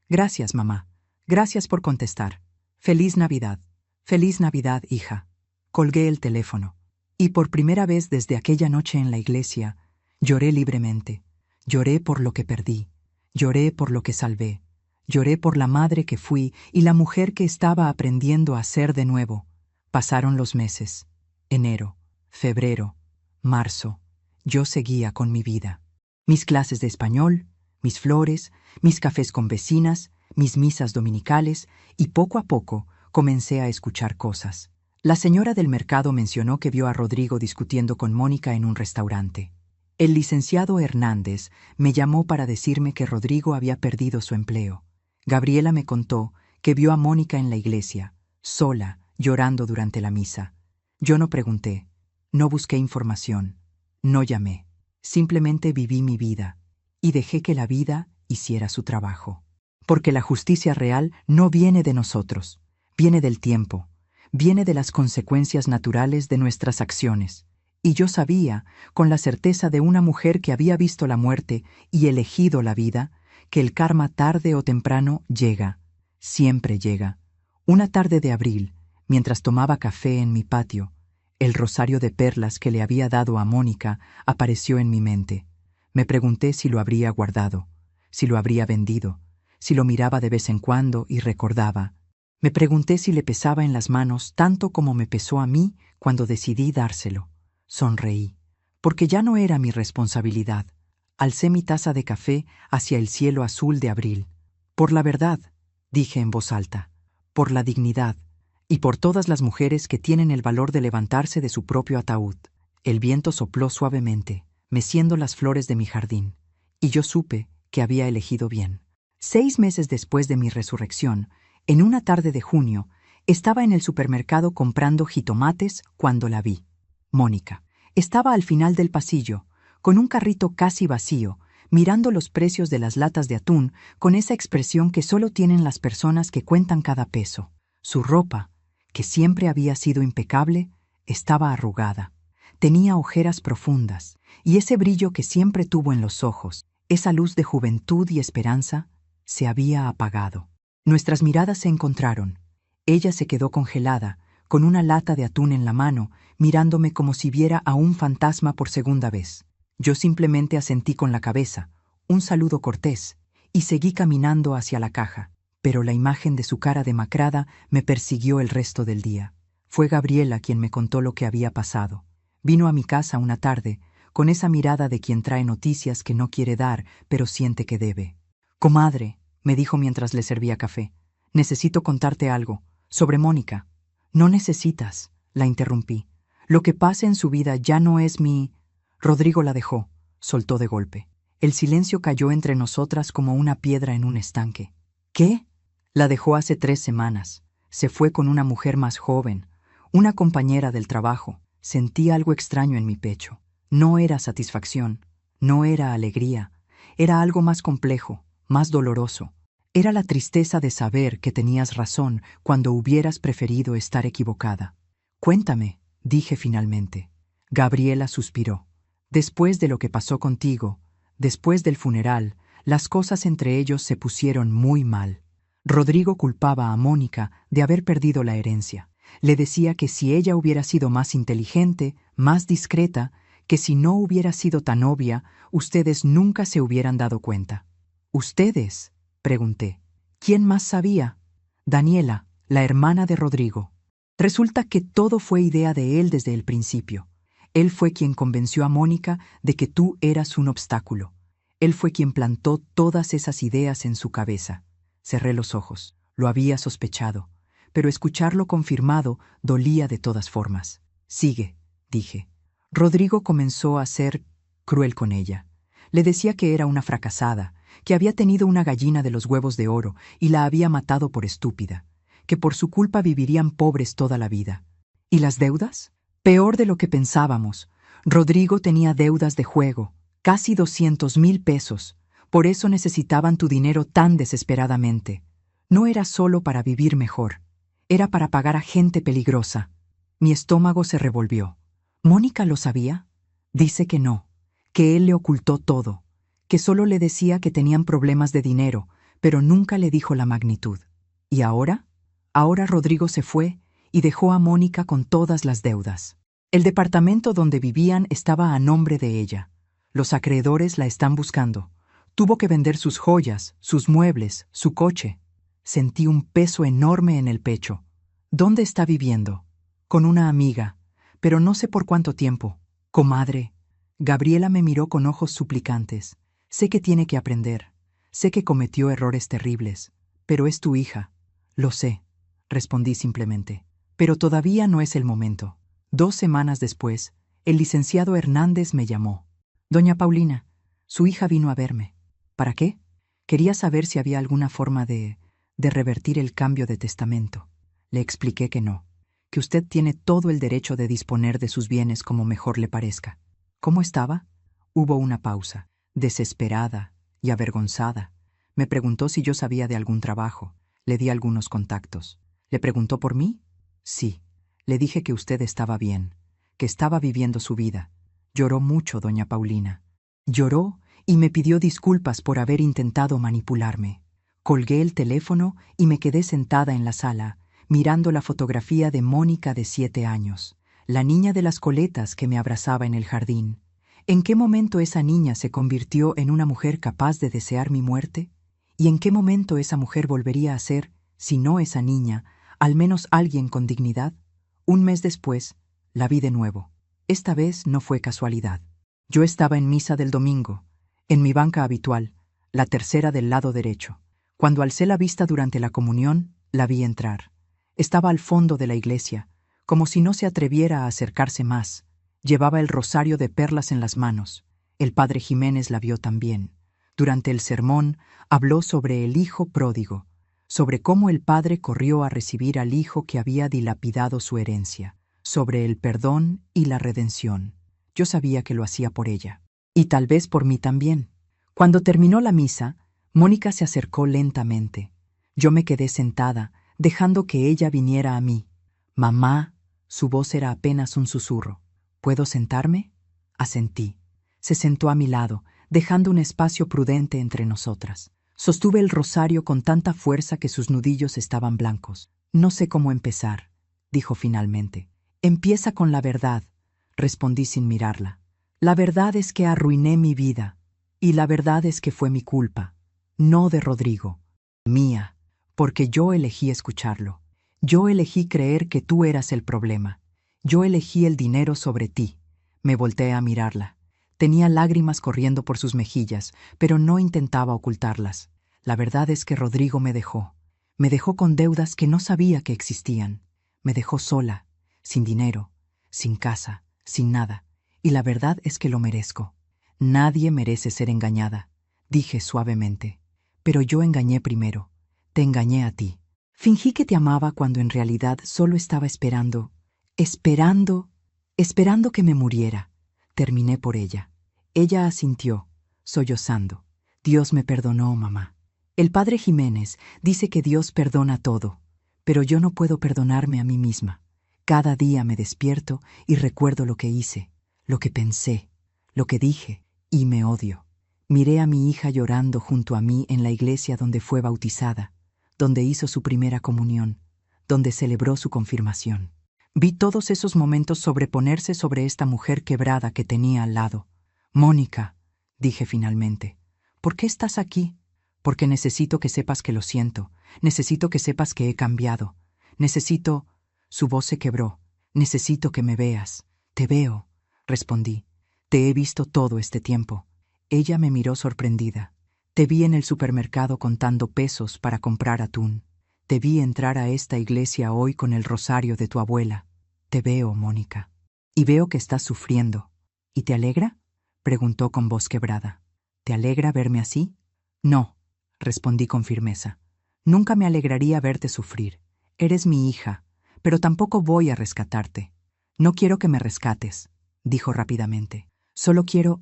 Gracias, mamá. Gracias por contestar. Feliz Navidad. Feliz Navidad, hija». Colgué el teléfono. Y por primera vez desde aquella noche en la iglesia, lloré libremente. Lloré por lo que perdí. Lloré por lo que salvé. Lloré por la madre que fui y la mujer que estaba aprendiendo a ser de nuevo. Pasaron los meses. Enero, febrero, marzo. Yo seguía con mi vida. Mis clases de español, mis flores, mis cafés con vecinas, mis misas dominicales, y poco a poco comencé a escuchar cosas. La señora del mercado mencionó que vio a Rodrigo discutiendo con Mónica en un restaurante. El licenciado Hernández me llamó para decirme que Rodrigo había perdido su empleo. Gabriela me contó que vio a Mónica en la iglesia, sola, llorando durante la misa. Yo no pregunté, no busqué información, no llamé. Simplemente viví mi vida y dejé que la vida hiciera su trabajo. Porque la justicia real no viene de nosotros, viene del tiempo, viene de las consecuencias naturales de nuestras acciones. Y yo sabía, con la certeza de una mujer que había visto la muerte y elegido la vida, que el karma tarde o temprano llega, siempre llega. Una tarde de abril, mientras tomaba café en mi patio, el rosario de perlas que le había dado a Mónica apareció en mi mente. Me pregunté si lo habría guardado, si lo habría vendido, si lo miraba de vez en cuando y recordaba. Me pregunté si le pesaba en las manos tanto como me pesó a mí cuando decidí dárselo. Sonreí, porque ya no era mi responsabilidad. Alcé mi taza de café hacia el cielo azul de abril. Por la verdad, dije en voz alta, por la dignidad, y por todas las mujeres que tienen el valor de levantarse de su propio ataúd. El viento sopló suavemente, meciendo las flores de mi jardín, y yo supe que había elegido bien. 6 meses después de mi resurrección, en una tarde de junio, estaba en el supermercado comprando jitomates cuando la vi. Mónica estaba al final del pasillo, con un carrito casi vacío, mirando los precios de las latas de atún con esa expresión que solo tienen las personas que cuentan cada peso. Su ropa, que siempre había sido impecable, estaba arrugada. Tenía ojeras profundas, y ese brillo que siempre tuvo en los ojos, esa luz de juventud y esperanza, se había apagado. Nuestras miradas se encontraron. Ella se quedó congelada, con una lata de atún en la mano, mirándome como si viera a un fantasma por segunda vez. Yo simplemente asentí con la cabeza, un saludo cortés, y seguí caminando hacia la caja. Pero la imagen de su cara demacrada me persiguió el resto del día. Fue Gabriela quien me contó lo que había pasado. Vino a mi casa una tarde, con esa mirada de quien trae noticias que no quiere dar, pero siente que debe. «Comadre», me dijo mientras le servía café, «necesito contarte algo, sobre Mónica». «No necesitas», la interrumpí. «Lo que pasa en su vida ya no es mi...» Rodrigo la dejó, soltó de golpe. El silencio cayó entre nosotras como una piedra en un estanque. «¿Qué?» La dejó hace 3 semanas. Se fue con una mujer más joven, una compañera del trabajo. Sentí algo extraño en mi pecho. No era satisfacción, no era alegría, era algo más complejo, más doloroso. Era la tristeza de saber que tenías razón cuando hubieras preferido estar equivocada. «Cuéntame», dije finalmente. Gabriela suspiró. «Después de lo que pasó contigo, después del funeral, las cosas entre ellos se pusieron muy mal. Rodrigo culpaba a Mónica de haber perdido la herencia. Le decía que si ella hubiera sido más inteligente, más discreta, que si no hubiera sido tan obvia, ustedes nunca se hubieran dado cuenta». «¿Ustedes?», pregunté. «¿Quién más sabía?» «Daniela, la hermana de Rodrigo. Resulta que todo fue idea de él desde el principio. Él fue quien convenció a Mónica de que tú eras un obstáculo. Él fue quien plantó todas esas ideas en su cabeza». Cerré los ojos. Lo había sospechado, pero escucharlo confirmado dolía de todas formas. «Sigue», dije. «Rodrigo comenzó a ser cruel con ella. Le decía que era una fracasada, que había tenido una gallina de los huevos de oro y la había matado por estúpida, que por su culpa vivirían pobres toda la vida. ¿Y las deudas? Peor de lo que pensábamos. Rodrigo tenía deudas de juego, casi 200,000 pesos. Por eso necesitaban tu dinero tan desesperadamente. No era solo para vivir mejor, era para pagar a gente peligrosa». Mi estómago se revolvió. ¿Mónica lo sabía? Dice que no, que él le ocultó todo, que solo le decía que tenían problemas de dinero, pero nunca le dijo la magnitud. ¿Y ahora? Ahora Rodrigo se fue y dejó a Mónica con todas las deudas. El departamento donde vivían estaba a nombre de ella. Los acreedores la están buscando. Tuvo que vender sus joyas, sus muebles, su coche. Sentí un peso enorme en el pecho. ¿Dónde está viviendo? Con una amiga, pero no sé por cuánto tiempo. Comadre. Gabriela me miró con ojos suplicantes. Sé que tiene que aprender. Sé que cometió errores terribles, pero es tu hija. Lo sé, respondí simplemente. Pero todavía no es el momento. 2 semanas después, el licenciado Hernández me llamó. Doña Paulina, su hija vino a verme. ¿Para qué? Quería saber si había alguna forma de revertir el cambio de testamento. Le expliqué que no, que usted tiene todo el derecho de disponer de sus bienes como mejor le parezca. ¿Cómo estaba? Hubo una pausa, desesperada y avergonzada. Me preguntó si yo sabía de algún trabajo. Le di algunos contactos. ¿Le preguntó por mí? Sí. Le dije que usted estaba bien, que estaba viviendo su vida. Lloró mucho, doña Paulina. Lloró y me pidió disculpas por haber intentado manipularme. Colgué el teléfono y me quedé sentada en la sala, mirando la fotografía de Mónica de 7 años, la niña de las coletas que me abrazaba en el jardín. ¿En qué momento esa niña se convirtió en una mujer capaz de desear mi muerte? ¿Y en qué momento esa mujer volvería a ser, si no esa niña, al menos alguien con dignidad? Un mes después, la vi de nuevo. Esta vez no fue casualidad. Yo estaba en misa del domingo, en mi banca habitual, la tercera del lado derecho. Cuando alcé la vista durante la comunión, la vi entrar. Estaba al fondo de la iglesia, como si no se atreviera a acercarse más. Llevaba el rosario de perlas en las manos. El padre Jiménez la vio también. Durante el sermón, habló sobre el hijo pródigo, sobre cómo el padre corrió a recibir al hijo que había dilapidado su herencia, sobre el perdón y la redención. Yo sabía que lo hacía por ella, y tal vez por mí también. Cuando terminó la misa, Mónica se acercó lentamente. Yo me quedé sentada, dejando que ella viniera a mí. Mamá, su voz era apenas un susurro. ¿Puedo sentarme? Asentí. Se sentó a mi lado, dejando un espacio prudente entre nosotras. Sostuve el rosario con tanta fuerza que sus nudillos estaban blancos. No sé cómo empezar, dijo finalmente. Empieza con la verdad, respondí sin mirarla. La verdad es que arruiné mi vida, y la verdad es que fue mi culpa, no de Rodrigo, mía, porque yo elegí escucharlo. Yo elegí creer que tú eras el problema. Yo elegí el dinero sobre ti. Me volteé a mirarla. Tenía lágrimas corriendo por sus mejillas, pero no intentaba ocultarlas. La verdad es que Rodrigo me dejó. Me dejó con deudas que no sabía que existían. Me dejó sola, sin dinero, sin casa, sin nada. Y la verdad es que lo merezco. Nadie merece ser engañada, dije suavemente. Pero yo engañé primero. Te engañé a ti. Fingí que te amaba cuando en realidad solo estaba esperando que me muriera. Terminé por ella. Ella asintió, sollozando. Dios me perdonó, mamá. El padre Jiménez dice que Dios perdona todo, pero yo no puedo perdonarme a mí misma. Cada día me despierto y recuerdo lo que hice, lo que pensé, lo que dije, y me odio. Miré a mi hija llorando junto a mí en la iglesia donde fue bautizada, donde hizo su primera comunión, donde celebró su confirmación. Vi todos esos momentos sobreponerse sobre esta mujer quebrada que tenía al lado. Mónica, dije finalmente, ¿por qué estás aquí? Porque necesito que sepas que lo siento, necesito que sepas que he cambiado, necesito... Su voz se quebró. Necesito que me veas. Te veo, respondí. Te he visto todo este tiempo. Ella me miró sorprendida. Te vi en el supermercado contando pesos para comprar atún. Te vi entrar a esta iglesia hoy con el rosario de tu abuela. Te veo, Mónica. Y veo que estás sufriendo. ¿Y te alegra? Preguntó con voz quebrada. ¿Te alegra verme así? No, respondí con firmeza. Nunca me alegraría verte sufrir. Eres mi hija, pero tampoco voy a rescatarte. No quiero que me rescates, dijo rápidamente. Solo quiero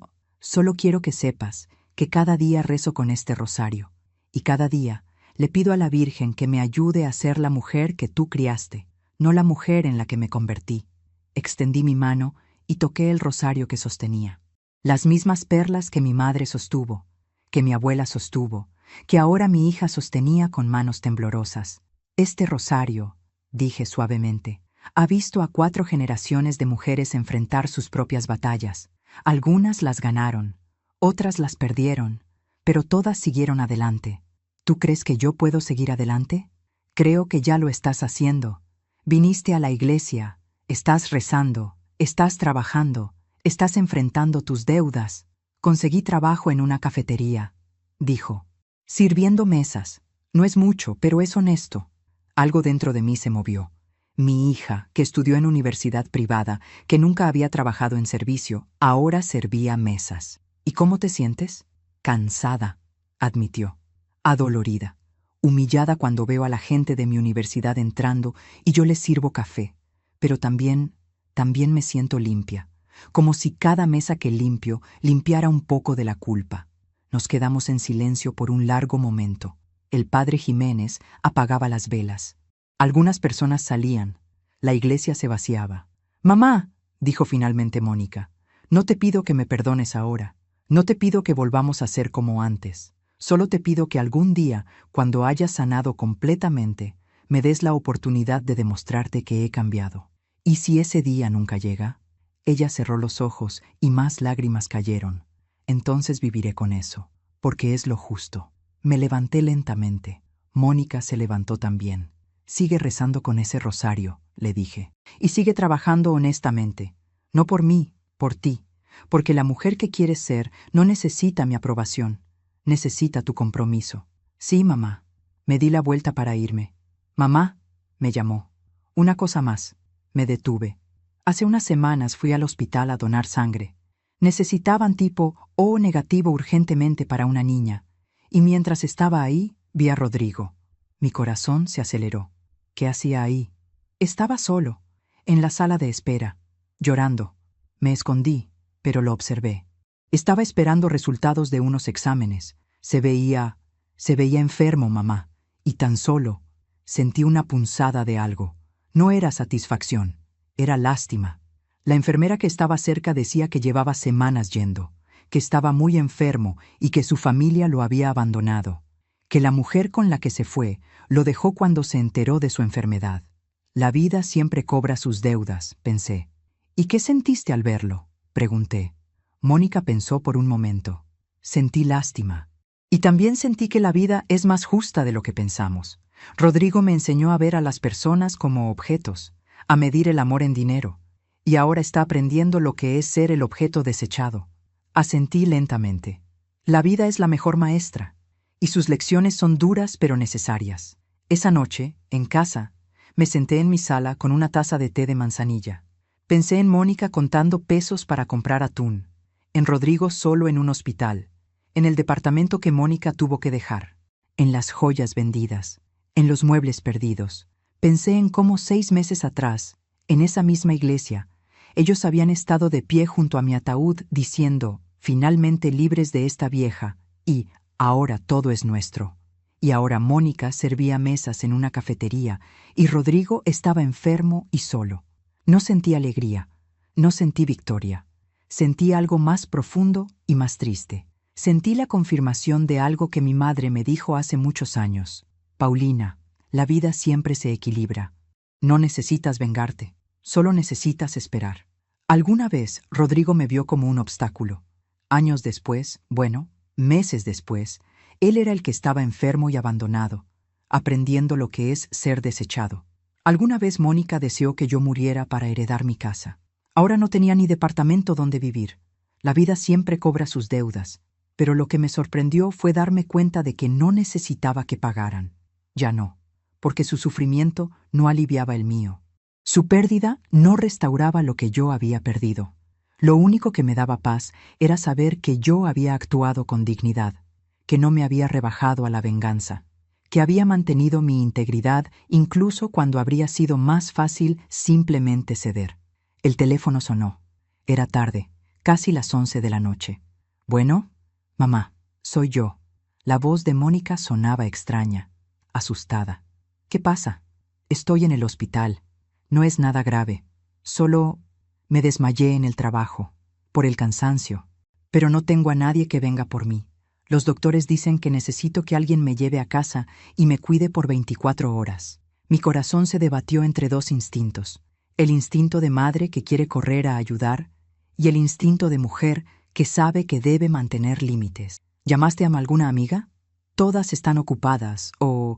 que sepas que cada día rezo con este rosario, y cada día le pido a la Virgen que me ayude a ser la mujer que tú criaste, no la mujer en la que me convertí. Extendí mi mano y toqué el rosario que sostenía. Las mismas perlas que mi madre sostuvo, que mi abuela sostuvo, que ahora mi hija sostenía con manos temblorosas. Este rosario, dije suavemente, ha visto a 4 generaciones de mujeres enfrentar sus propias batallas. Algunas las ganaron, otras las perdieron, pero todas siguieron adelante. ¿Tú crees que yo puedo seguir adelante? Creo que ya lo estás haciendo. Viniste a la iglesia, estás rezando, estás trabajando, estás enfrentando tus deudas. Conseguí trabajo en una cafetería, dijo. Sirviendo mesas. No es mucho, pero es honesto. Algo dentro de mí se movió. Mi hija, que estudió en universidad privada, que nunca había trabajado en servicio, ahora servía mesas. ¿Y cómo te sientes? Cansada, admitió. Adolorida, humillada cuando veo a la gente de mi universidad entrando y yo les sirvo café. Pero también me siento limpia, como si cada mesa que limpio limpiara un poco de la culpa. Nos quedamos en silencio por un largo momento. El padre Jiménez apagaba las velas. Algunas personas salían. La iglesia se vaciaba. «Mamá», dijo finalmente Mónica, «no te pido que me perdones ahora. No te pido que volvamos a ser como antes. Solo te pido que algún día, cuando hayas sanado completamente, me des la oportunidad de demostrarte que he cambiado. ¿Y si ese día nunca llega?». Ella cerró los ojos y más lágrimas cayeron. «Entonces viviré con eso, porque es lo justo». Me levanté lentamente. Mónica se levantó también. «Sigue rezando con ese rosario», le dije, «y sigue trabajando honestamente. No por mí, por ti, porque la mujer que quieres ser no necesita mi aprobación, necesita tu compromiso». «Sí, mamá». Me di la vuelta para irme. «Mamá», me llamó. «Una cosa más». Me detuve. Hace unas semanas fui al hospital a donar sangre. Necesitaban tipo O negativo urgentemente para una niña, y mientras estaba ahí, vi a Rodrigo. Mi corazón se aceleró. ¿Qué hacía ahí? Estaba solo, en la sala de espera, llorando. Me escondí, pero lo observé. Estaba esperando resultados de unos exámenes. Se veía enfermo, mamá, y tan solo sentí una punzada de algo. No era satisfacción, era lástima. La enfermera que estaba cerca decía que llevaba semanas yendo, que estaba muy enfermo y que su familia lo había abandonado, que la mujer con la que se fue lo dejó cuando se enteró de su enfermedad. La vida siempre cobra sus deudas, pensé. ¿Y qué sentiste al verlo?, pregunté. Mónica pensó por un momento. Sentí lástima. Y también sentí que la vida es más justa de lo que pensamos. Rodrigo me enseñó a ver a las personas como objetos, a medir el amor en dinero, y ahora está aprendiendo lo que es ser el objeto desechado. Asentí lentamente. La vida es la mejor maestra, y sus lecciones son duras pero necesarias. Esa noche, en casa, me senté en mi sala con una taza de té de manzanilla. Pensé en Mónica contando pesos para comprar atún, en Rodrigo solo en un hospital, en el departamento que Mónica tuvo que dejar, en las joyas vendidas, en los muebles perdidos. Pensé en cómo 6 meses atrás, en esa misma iglesia, ellos habían estado de pie junto a mi ataúd diciendo, finalmente libres de esta vieja, y ahora todo es nuestro. Y ahora Mónica servía mesas en una cafetería, y Rodrigo estaba enfermo y solo. No sentí alegría, no sentí victoria. Sentí algo más profundo y más triste. Sentí la confirmación de algo que mi madre me dijo hace muchos años. Paulina, la vida siempre se equilibra. No necesitas vengarte, solo necesitas esperar. Alguna vez Rodrigo me vio como un obstáculo. Años después, meses después, él era el que estaba enfermo y abandonado, aprendiendo lo que es ser desechado. Alguna vez Mónica deseó que yo muriera para heredar mi casa. Ahora no tenía ni departamento donde vivir. La vida siempre cobra sus deudas, pero lo que me sorprendió fue darme cuenta de que no necesitaba que pagaran. Ya no, porque su sufrimiento no aliviaba el mío. Su pérdida no restauraba lo que yo había perdido. Lo único que me daba paz era saber que yo había actuado con dignidad, que no me había rebajado a la venganza, que había mantenido mi integridad incluso cuando habría sido más fácil simplemente ceder. El teléfono sonó. Era tarde, casi las 11 de la noche. «Bueno, mamá, soy yo». La voz de Mónica sonaba extraña, asustada. «¿Qué pasa?» «Estoy en el hospital. No es nada grave. Solo me desmayé en el trabajo, por el cansancio. Pero no tengo a nadie que venga por mí. Los doctores dicen que necesito que alguien me lleve a casa y me cuide por 24 horas». Mi corazón se debatió entre dos instintos. El instinto de madre que quiere correr a ayudar y el instinto de mujer que sabe que debe mantener límites. ¿Llamaste a alguna amiga? Todas están ocupadas o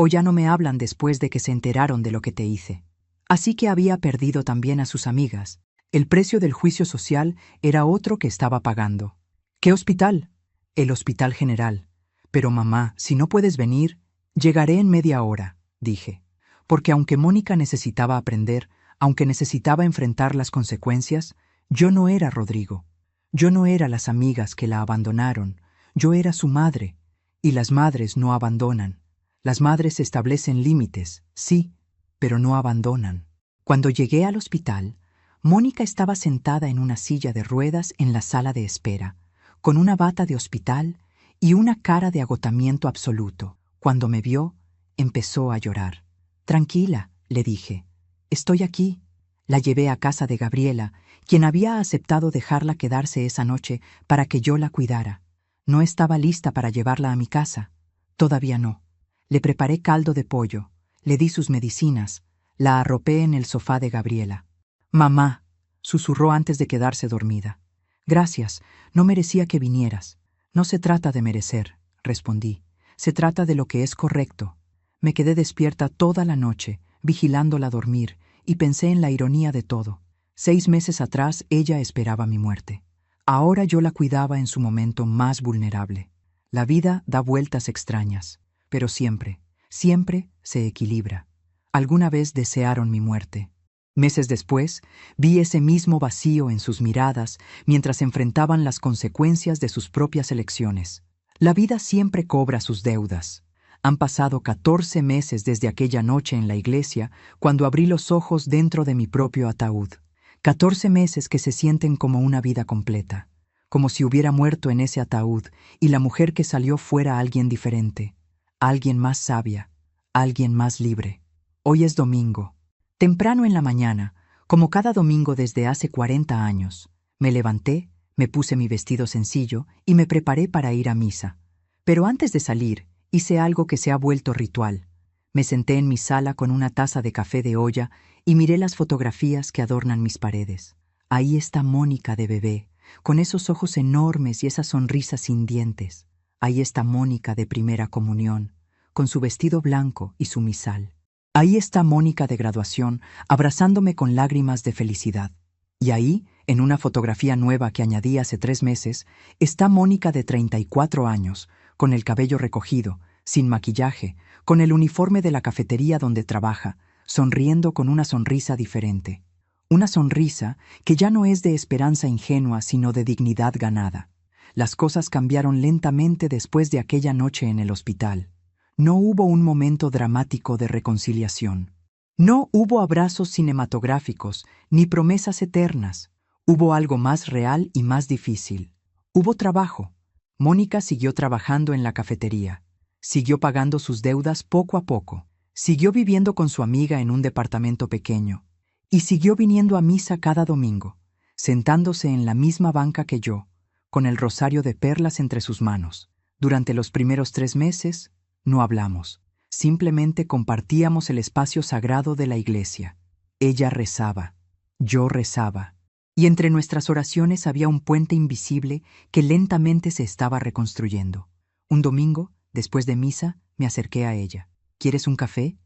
ya no me hablan después de que se enteraron de lo que te hice. Así que había perdido también a sus amigas. El precio del juicio social era otro que estaba pagando. ¿Qué hospital? El Hospital General. Pero mamá, si no puedes venir, llegaré en media hora, dije. porque aunque Mónica necesitaba aprender, aunque necesitaba enfrentar las consecuencias, yo no era Rodrigo. Yo no era las amigas que la abandonaron, yo era su madre, y las madres no abandonan. Las madres establecen límites, sí, pero no abandonan. Cuando llegué al hospital, Mónica estaba sentada en una silla de ruedas en la sala de espera, con una bata de hospital y una cara de agotamiento absoluto. Cuando me vio, empezó a llorar. «Tranquila», le dije, «estoy aquí». La llevé a casa de Gabriela, quien había aceptado dejarla quedarse esa noche para que yo la cuidara. No estaba lista para llevarla a mi casa. Todavía no. Le preparé caldo de pollo, le di sus medicinas, la arropé en el sofá de Gabriela. «Mamá», susurró antes de quedarse dormida. «Gracias, no merecía que vinieras». «No se trata de merecer», respondí. «Se trata de lo que es correcto». Me quedé despierta toda la noche, vigilándola dormir, y pensé en la ironía de todo. 6 meses atrás ella esperaba mi muerte. Ahora yo la cuidaba en su momento más vulnerable. La vida da vueltas extrañas, pero siempre, siempre se equilibra. Alguna vez desearon mi muerte. Meses después, vi ese mismo vacío en sus miradas mientras enfrentaban las consecuencias de sus propias elecciones. La vida siempre cobra sus deudas. Han pasado 14 meses desde aquella noche en la iglesia, cuando abrí los ojos dentro de mi propio ataúd. 14 meses que se sienten como una vida completa, como si hubiera muerto en ese ataúd y la mujer que salió fuera alguien diferente, alguien más sabia, alguien más libre. Hoy es domingo. Temprano en la mañana, como cada domingo desde hace 40 años, me levanté, me puse mi vestido sencillo y me preparé para ir a misa. Pero antes de salir, hice algo que se ha vuelto ritual. Me senté en mi sala con una taza de café de olla y miré las fotografías que adornan mis paredes. Ahí está Mónica de bebé, con esos ojos enormes y esa sonrisa sin dientes. Ahí está Mónica de primera comunión, con su vestido blanco y su misal. Ahí está Mónica de graduación, abrazándome con lágrimas de felicidad. Y ahí, en una fotografía nueva que añadí hace 3 meses, está Mónica de 34 años, con el cabello recogido, sin maquillaje, con el uniforme de la cafetería donde trabaja, sonriendo con una sonrisa diferente. Una sonrisa que ya no es de esperanza ingenua, sino de dignidad ganada. Las cosas cambiaron lentamente después de aquella noche en el hospital. No hubo un momento dramático de reconciliación. No hubo abrazos cinematográficos, ni promesas eternas. Hubo algo más real y más difícil. Hubo trabajo. Mónica siguió trabajando en la cafetería. Siguió pagando sus deudas poco a poco. Siguió viviendo con su amiga en un departamento pequeño. Y siguió viniendo a misa cada domingo, sentándose en la misma banca que yo, con el rosario de perlas entre sus manos. Durante los primeros 3 meses, no hablamos. Simplemente compartíamos el espacio sagrado de la iglesia. Ella rezaba. Yo rezaba. Y entre nuestras oraciones había un puente invisible que lentamente se estaba reconstruyendo. Un domingo, después de misa, me acerqué a ella. ¿Quieres un café?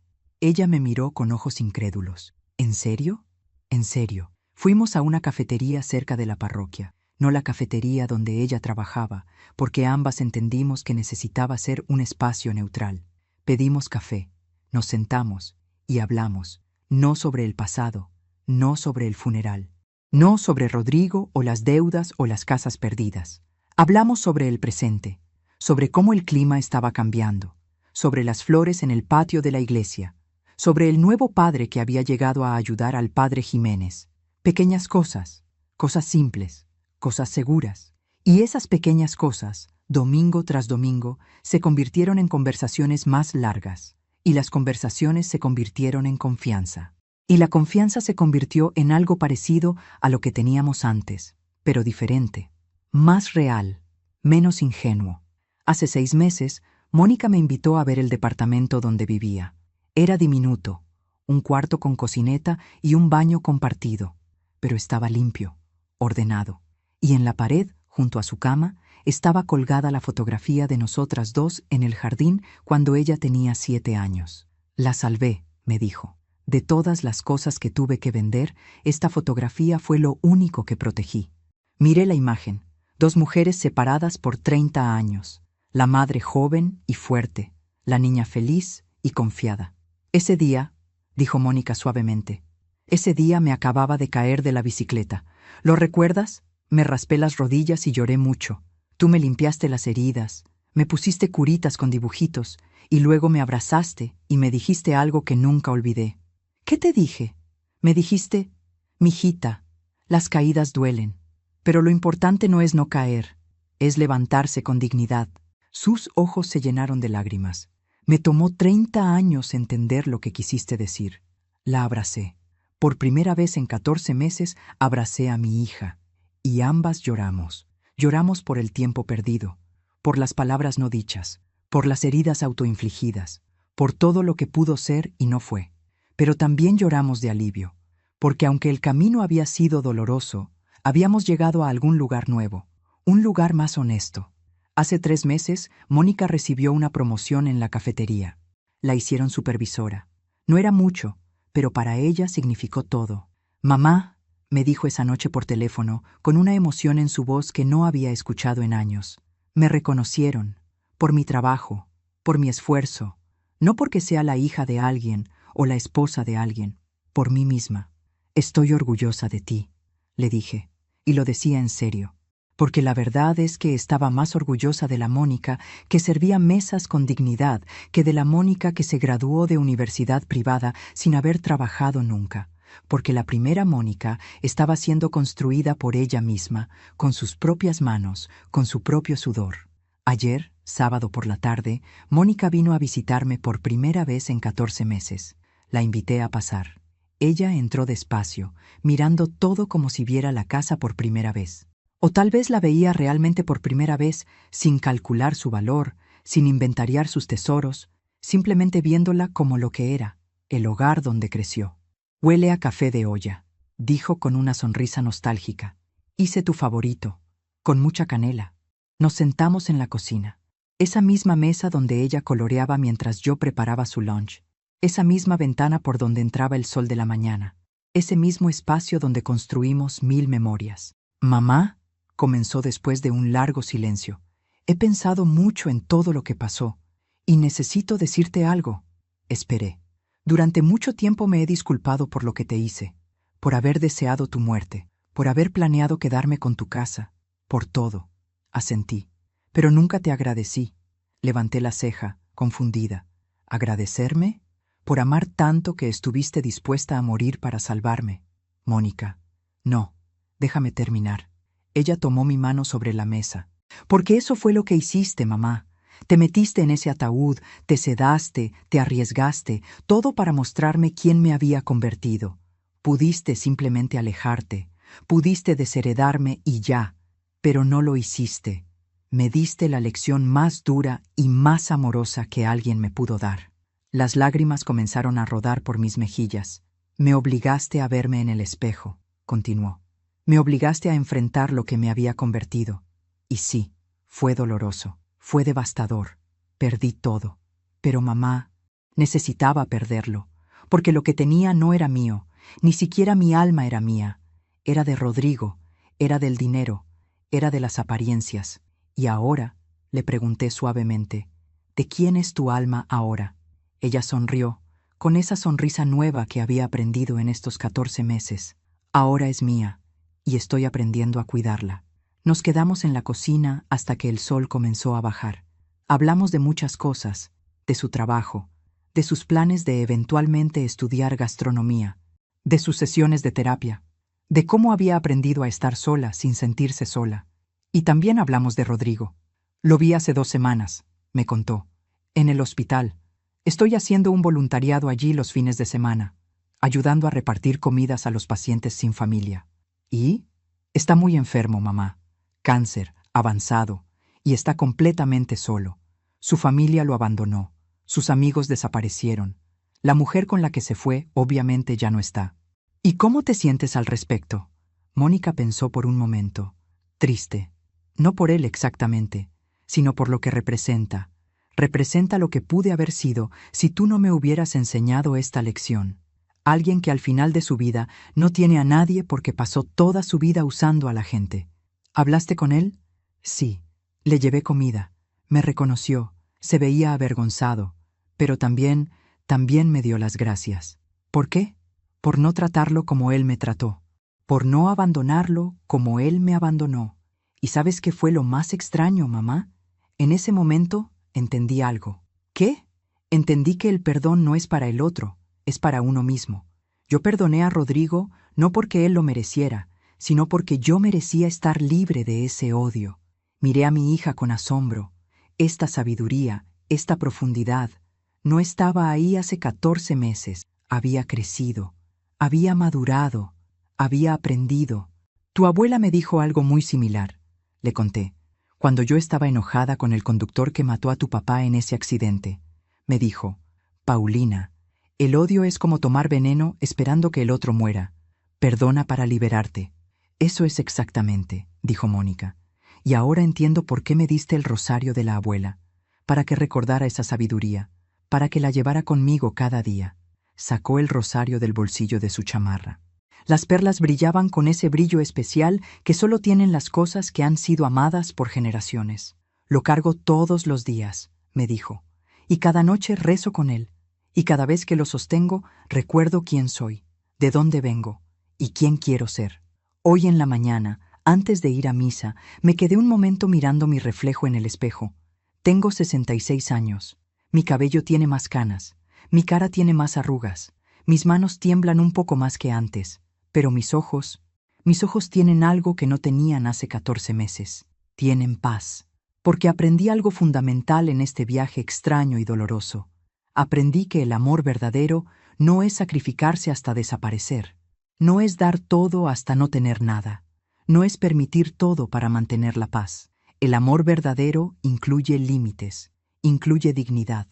Ella me miró con ojos incrédulos. ¿En serio? En serio. Fuimos a una cafetería cerca de la parroquia, no la cafetería donde ella trabajaba, porque ambas entendimos que necesitaba ser un espacio neutral. Pedimos café, nos sentamos y hablamos, no sobre el pasado, no sobre el funeral, no sobre Rodrigo o las deudas o las casas perdidas. Hablamos sobre el presente, sobre cómo el clima estaba cambiando, sobre las flores en el patio de la iglesia, sobre el nuevo padre que había llegado a ayudar al padre Jiménez. Pequeñas cosas, cosas simples, cosas seguras. Y esas pequeñas cosas, domingo tras domingo, se convirtieron en conversaciones más largas, y las conversaciones se convirtieron en confianza. Y la confianza se convirtió en algo parecido a lo que teníamos antes, pero diferente, más real, menos ingenuo. Hace 6 meses, Mónica me invitó a ver el departamento donde vivía. Era diminuto, un cuarto con cocineta y un baño compartido, pero estaba limpio, ordenado. Y en la pared, junto a su cama, estaba colgada la fotografía de nosotras dos en el jardín cuando ella tenía 7 años. La salvé, me dijo. De todas las cosas que tuve que vender, esta fotografía fue lo único que protegí. Miré la imagen, 2 mujeres separadas por 30 años, la madre joven y fuerte, la niña feliz y confiada. Ese día, dijo Mónica suavemente. Ese día me acababa de caer de la bicicleta. ¿Lo recuerdas? Me raspé las rodillas y lloré mucho. Tú me limpiaste las heridas, me pusiste curitas con dibujitos, y luego me abrazaste y me dijiste algo que nunca olvidé. ¿Qué te dije? Me dijiste, mijita, las caídas duelen, pero lo importante no es no caer, es levantarse con dignidad. Sus ojos se llenaron de lágrimas. Me tomó 30 años entender lo que quisiste decir. La abracé. Por primera vez en 14 meses abracé a mi hija, y ambas lloramos. Lloramos por el tiempo perdido, por las palabras no dichas, por las heridas autoinfligidas, por todo lo que pudo ser y no fue. Pero también lloramos de alivio, porque aunque el camino había sido doloroso, habíamos llegado a algún lugar nuevo, un lugar más honesto. Hace 3 meses, Mónica recibió una promoción en la cafetería. La hicieron supervisora. No era mucho, pero para ella significó todo. Mamá, me dijo esa noche por teléfono, con una emoción en su voz que no había escuchado en años. Me reconocieron, por mi trabajo, por mi esfuerzo, no porque sea la hija de alguien o la esposa de alguien, por mí misma. Estoy orgullosa de ti, le dije, y lo decía en serio, porque la verdad es que estaba más orgullosa de la Mónica que servía mesas con dignidad que de la Mónica que se graduó de universidad privada sin haber trabajado nunca, porque la primera Mónica estaba siendo construida por ella misma, con sus propias manos, con su propio sudor. Ayer, sábado por la tarde, Mónica vino a visitarme por primera vez en 14 meses. La invité a pasar. Ella entró despacio, mirando todo como si viera la casa por primera vez. O tal vez la veía realmente por primera vez, sin calcular su valor, sin inventariar sus tesoros, simplemente viéndola como lo que era, el hogar donde creció. Huele a café de olla, dijo con una sonrisa nostálgica. Hice tu favorito, con mucha canela. Nos sentamos en la cocina, esa misma mesa donde ella coloreaba mientras yo preparaba su lunch, esa misma ventana por donde entraba el sol de la mañana, ese mismo espacio donde construimos 1000 memorias. Mamá, comenzó después de un largo silencio, he pensado mucho en todo lo que pasó, y necesito decirte algo. Esperé. Durante mucho tiempo me he disculpado por lo que te hice, por haber deseado tu muerte, por haber planeado quedarme con tu casa, por todo. Asentí. Pero nunca te agradecí. Levanté la ceja, confundida. ¿Agradecerme? Por amar tanto que estuviste dispuesta a morir para salvarme. Mónica. No, déjame terminar. Ella tomó mi mano sobre la mesa. Porque eso fue lo que hiciste, mamá. Te metiste en ese ataúd, te sedaste, te arriesgaste, todo para mostrarme quién me había convertido. Pudiste simplemente alejarte, pudiste desheredarme y ya, pero no lo hiciste. Me diste la lección más dura y más amorosa que alguien me pudo dar. Las lágrimas comenzaron a rodar por mis mejillas. Me obligaste a verme en el espejo, continuó. Me obligaste a enfrentar lo que me había convertido. Y sí, fue doloroso. Fue devastador. Perdí todo. Pero mamá, necesitaba perderlo, porque lo que tenía no era mío, ni siquiera mi alma era mía. Era de Rodrigo, era del dinero, era de las apariencias. Y ahora, le pregunté suavemente, ¿de quién es tu alma ahora? Ella sonrió, con esa sonrisa nueva que había aprendido en estos 14 meses. Ahora es mía, y estoy aprendiendo a cuidarla. Nos quedamos en la cocina hasta que el sol comenzó a bajar. Hablamos de muchas cosas, de su trabajo, de sus planes de eventualmente estudiar gastronomía, de sus sesiones de terapia, de cómo había aprendido a estar sola sin sentirse sola. Y también hablamos de Rodrigo. Lo vi hace 2 semanas, me contó, en el hospital. Estoy haciendo un voluntariado allí los fines de semana, ayudando a repartir comidas a los pacientes sin familia. ¿Y? Está muy enfermo, mamá. Cáncer, avanzado, y está completamente solo. Su familia lo abandonó, sus amigos desaparecieron. La mujer con la que se fue obviamente ya no está. ¿Y cómo te sientes al respecto? Mónica pensó por un momento. Triste. No por él exactamente, sino por lo que representa. Representa lo que pude haber sido si tú no me hubieras enseñado esta lección. Alguien que al final de su vida no tiene a nadie porque pasó toda su vida usando a la gente. ¿Hablaste con él? Sí. Le llevé comida. Me reconoció. Se veía avergonzado. Pero también me dio las gracias. ¿Por qué? Por no tratarlo como él me trató, por no abandonarlo como él me abandonó. ¿Y sabes qué fue lo más extraño, mamá? En ese momento entendí algo. ¿Qué? Entendí que el perdón no es para el otro, es para uno mismo. Yo perdoné a Rodrigo no porque él lo mereciera, sino porque yo merecía estar libre de ese odio. Miré a mi hija con asombro. Esta sabiduría, esta profundidad, no estaba ahí hace 14 meses. Había crecido, había madurado, había aprendido. Tu abuela me dijo algo muy similar, le conté, cuando yo estaba enojada con el conductor que mató a tu papá en ese accidente. Me dijo, Paulina, el odio es como tomar veneno esperando que el otro muera. Perdona para liberarte. Eso es exactamente, dijo Mónica. Y ahora entiendo por qué me diste el rosario de la abuela, para que recordara esa sabiduría, para que la llevara conmigo cada día. Sacó el rosario del bolsillo de su chamarra. Las perlas brillaban con ese brillo especial que solo tienen las cosas que han sido amadas por generaciones. Lo cargo todos los días, me dijo, y cada noche rezo con él, y cada vez que lo sostengo recuerdo quién soy, de dónde vengo y quién quiero ser. Hoy en la mañana, antes de ir a misa, me quedé un momento mirando mi reflejo en el espejo. Tengo 66 años. Mi cabello tiene más canas. Mi cara tiene más arrugas. Mis manos tiemblan un poco más que antes. Pero mis ojos tienen algo que no tenían hace 14 meses. Tienen paz. Porque aprendí algo fundamental en este viaje extraño y doloroso. Aprendí que el amor verdadero no es sacrificarse hasta desaparecer. No es dar todo hasta no tener nada. No es permitir todo para mantener la paz. El amor verdadero incluye límites, incluye dignidad,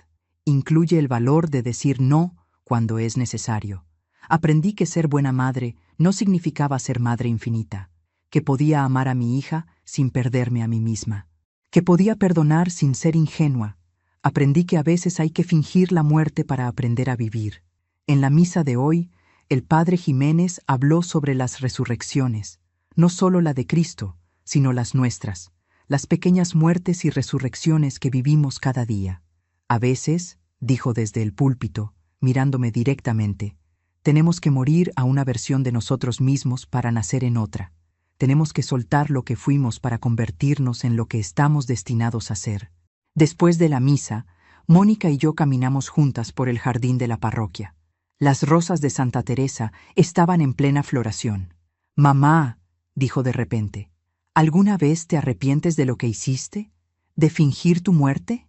incluye el valor de decir no cuando es necesario. Aprendí que ser buena madre no significaba ser madre infinita, que podía amar a mi hija sin perderme a mí misma, que podía perdonar sin ser ingenua. Aprendí que a veces hay que fingir la muerte para aprender a vivir. En la misa de hoy, el padre Jiménez habló sobre las resurrecciones, no solo la de Cristo, sino las nuestras, las pequeñas muertes y resurrecciones que vivimos cada día. A veces, dijo desde el púlpito, mirándome directamente, tenemos que morir a una versión de nosotros mismos para nacer en otra. Tenemos que soltar lo que fuimos para convertirnos en lo que estamos destinados a ser. Después de la misa, Mónica y yo caminamos juntas por el jardín de la parroquia. Las rosas de Santa Teresa estaban en plena floración. «Mamá», dijo de repente, «¿alguna vez te arrepientes de lo que hiciste? ¿De fingir tu muerte?»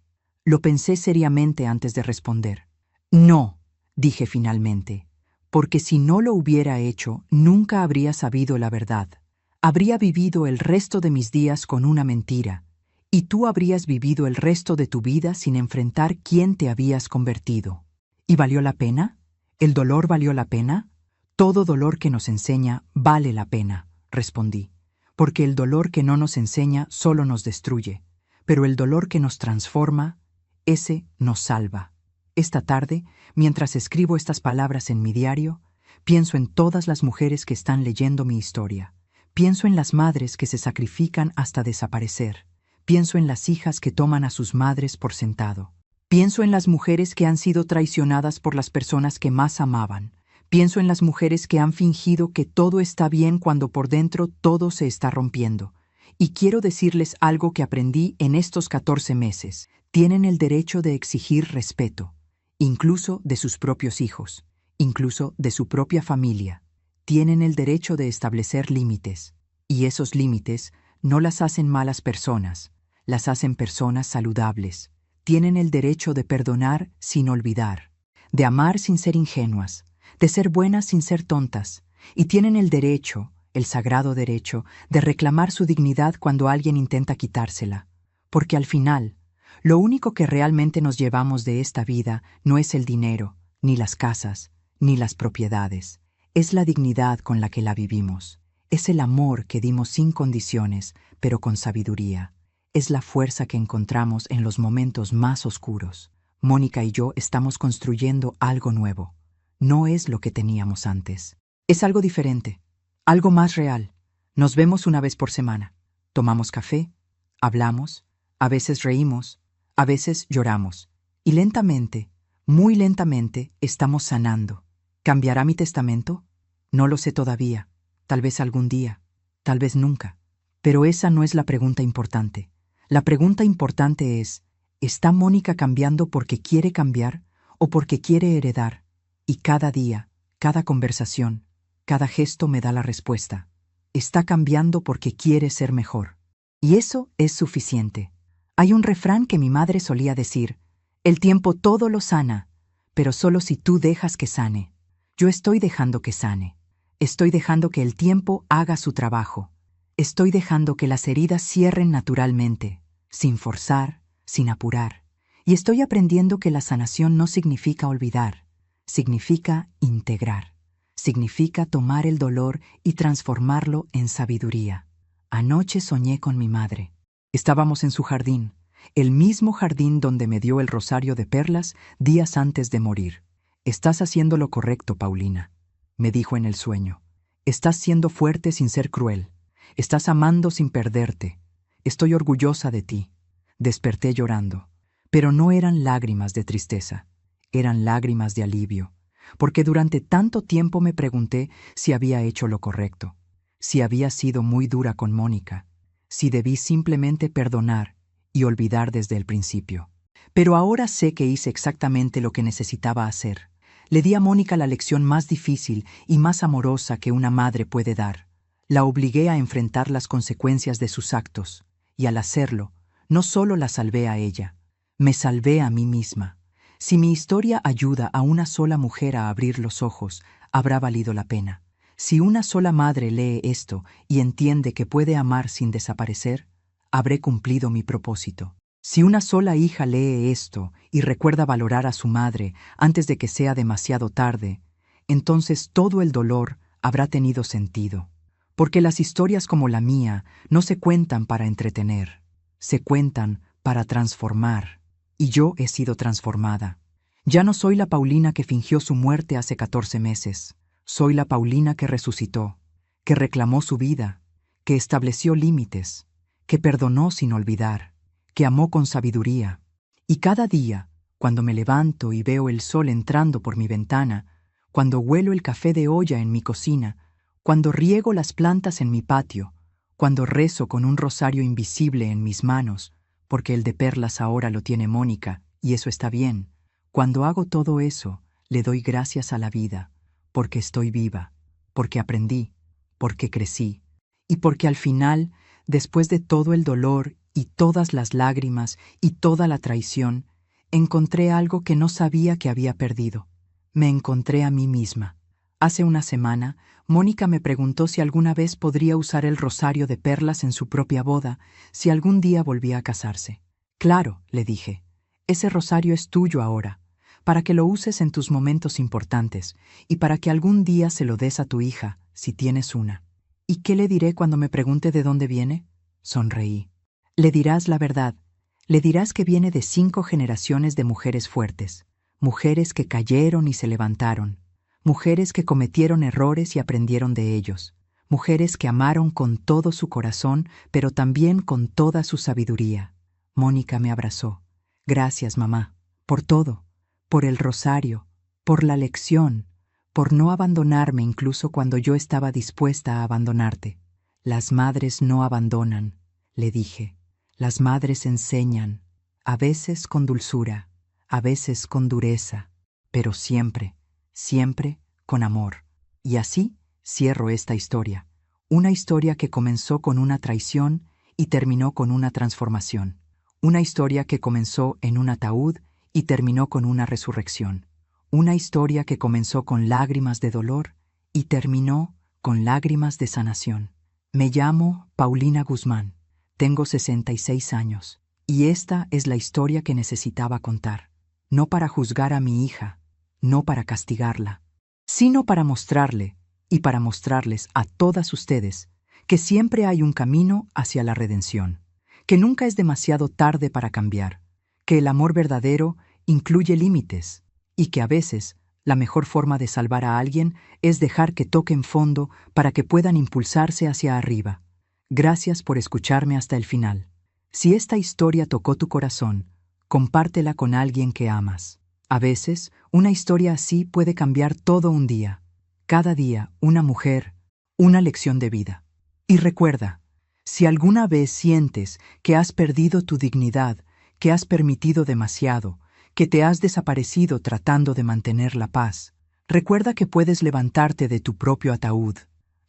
Lo pensé seriamente antes de responder. «No», dije finalmente, «porque si no lo hubiera hecho, nunca habría sabido la verdad. Habría vivido el resto de mis días con una mentira, y tú habrías vivido el resto de tu vida sin enfrentar quién te habías convertido. ¿Y valió la pena? ¿El dolor valió la pena?» «Todo dolor que nos enseña vale la pena», respondí, «porque el dolor que no nos enseña solo nos destruye, pero el dolor que nos transforma, ese nos salva». Esta tarde, mientras escribo estas palabras en mi diario, pienso en todas las mujeres que están leyendo mi historia. Pienso en las madres que se sacrifican hasta desaparecer. Pienso en las hijas que toman a sus madres por sentado. Pienso en las mujeres que han sido traicionadas por las personas que más amaban. Pienso en las mujeres que han fingido que todo está bien cuando por dentro todo se está rompiendo. Y quiero decirles algo que aprendí en estos 14 meses. Tienen el derecho de exigir respeto, incluso de sus propios hijos, incluso de su propia familia. Tienen el derecho de establecer límites. Y esos límites no las hacen malas personas, las hacen personas saludables. Tienen el derecho de perdonar sin olvidar, de amar sin ser ingenuas, de ser buenas sin ser tontas, y tienen el derecho, el sagrado derecho, de reclamar su dignidad cuando alguien intenta quitársela. Porque al final, lo único que realmente nos llevamos de esta vida no es el dinero, ni las casas, ni las propiedades. Es la dignidad con la que la vivimos. Es el amor que dimos sin condiciones, pero con sabiduría. Es la fuerza que encontramos en los momentos más oscuros. Mónica y yo estamos construyendo algo nuevo. No es lo que teníamos antes. Es algo diferente, algo más real. Nos vemos una vez por semana. Tomamos café, hablamos, a veces reímos, a veces lloramos. Y lentamente, muy lentamente, estamos sanando. ¿Cambiará mi testamento? No lo sé todavía. Tal vez algún día. Tal vez nunca. Pero esa no es la pregunta importante. La pregunta importante es, ¿está Mónica cambiando porque quiere cambiar o porque quiere heredar? Y cada día, cada conversación, cada gesto me da la respuesta. Está cambiando porque quiere ser mejor. Y eso es suficiente. Hay un refrán que mi madre solía decir: el tiempo todo lo sana, pero solo si tú dejas que sane. Yo estoy dejando que sane. Estoy dejando que el tiempo haga su trabajo. Estoy dejando que las heridas cierren naturalmente, sin forzar, sin apurar. Y estoy aprendiendo que la sanación no significa olvidar, significa integrar. Significa tomar el dolor y transformarlo en sabiduría. Anoche soñé con mi madre. Estábamos en su jardín, el mismo jardín donde me dio el rosario de perlas días antes de morir. Estás haciendo lo correcto, Paulina, me dijo en el sueño. Estás siendo fuerte sin ser cruel. Estás amando sin perderte. Estoy orgullosa de ti. Desperté llorando, pero no eran lágrimas de tristeza, eran lágrimas de alivio, porque durante tanto tiempo me pregunté si había hecho lo correcto, si había sido muy dura con Mónica, si debí simplemente perdonar y olvidar desde el principio. Pero ahora sé que hice exactamente lo que necesitaba hacer. Le di a Mónica la lección más difícil y más amorosa que una madre puede dar. La obligué a enfrentar las consecuencias de sus actos, y al hacerlo, no solo la salvé a ella, me salvé a mí misma. Si mi historia ayuda a una sola mujer a abrir los ojos, habrá valido la pena. Si una sola madre lee esto y entiende que puede amar sin desaparecer, habré cumplido mi propósito. Si una sola hija lee esto y recuerda valorar a su madre antes de que sea demasiado tarde, entonces todo el dolor habrá tenido sentido. Porque las historias como la mía no se cuentan para entretener, se cuentan para transformar. Y yo he sido transformada. Ya no soy la Paulina que fingió su muerte hace 14 meses. Soy la Paulina que resucitó, que reclamó su vida, que estableció límites, que perdonó sin olvidar, que amó con sabiduría. Y cada día, cuando me levanto y veo el sol entrando por mi ventana, cuando huelo el café de olla en mi cocina, cuando riego las plantas en mi patio, cuando rezo con un rosario invisible en mis manos, porque el de perlas ahora lo tiene Mónica, y eso está bien. Cuando hago todo eso, le doy gracias a la vida, porque estoy viva, porque aprendí, porque crecí, y porque al final, después de todo el dolor y todas las lágrimas y toda la traición, encontré algo que no sabía que había perdido. Me encontré a mí misma. Hace una semana, Mónica me preguntó si alguna vez podría usar el rosario de perlas en su propia boda, si algún día volvía a casarse. Claro, le dije, ese rosario es tuyo ahora, para que lo uses en tus momentos importantes y para que algún día se lo des a tu hija, si tienes una. ¿Y qué le diré cuando me pregunte de dónde viene? Sonreí. Le dirás la verdad. Le dirás que viene de 5 generaciones de mujeres fuertes, mujeres que cayeron y se levantaron, mujeres que cometieron errores y aprendieron de ellos, mujeres que amaron con todo su corazón, pero también con toda su sabiduría. Mónica me abrazó. Gracias, mamá, por todo, por el rosario, por la lección, por no abandonarme incluso cuando yo estaba dispuesta a abandonarte. Las madres no abandonan, le dije. Las madres enseñan, a veces con dulzura, a veces con dureza, pero siempre, siempre con amor. Y así cierro esta historia. Una historia que comenzó con una traición y terminó con una transformación. Una historia que comenzó en un ataúd y terminó con una resurrección. Una historia que comenzó con lágrimas de dolor y terminó con lágrimas de sanación. Me llamo Paulina Guzmán. Tengo 66 años, y esta es la historia que necesitaba contar. No para juzgar a mi hija, no para castigarla, sino para mostrarle y para mostrarles a todas ustedes que siempre hay un camino hacia la redención, que nunca es demasiado tarde para cambiar, que el amor verdadero incluye límites y que a veces la mejor forma de salvar a alguien es dejar que toquen fondo para que puedan impulsarse hacia arriba. Gracias por escucharme hasta el final. Si esta historia tocó tu corazón, compártela con alguien que amas. A veces, una historia así puede cambiar todo un día. Cada día, una mujer, una lección de vida. Y recuerda, si alguna vez sientes que has perdido tu dignidad, que has permitido demasiado, que te has desaparecido tratando de mantener la paz, recuerda que puedes levantarte de tu propio ataúd.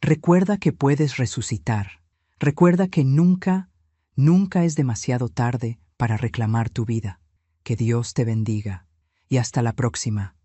Recuerda que puedes resucitar. Recuerda que nunca, nunca es demasiado tarde para reclamar tu vida. Que Dios te bendiga. Y hasta la próxima.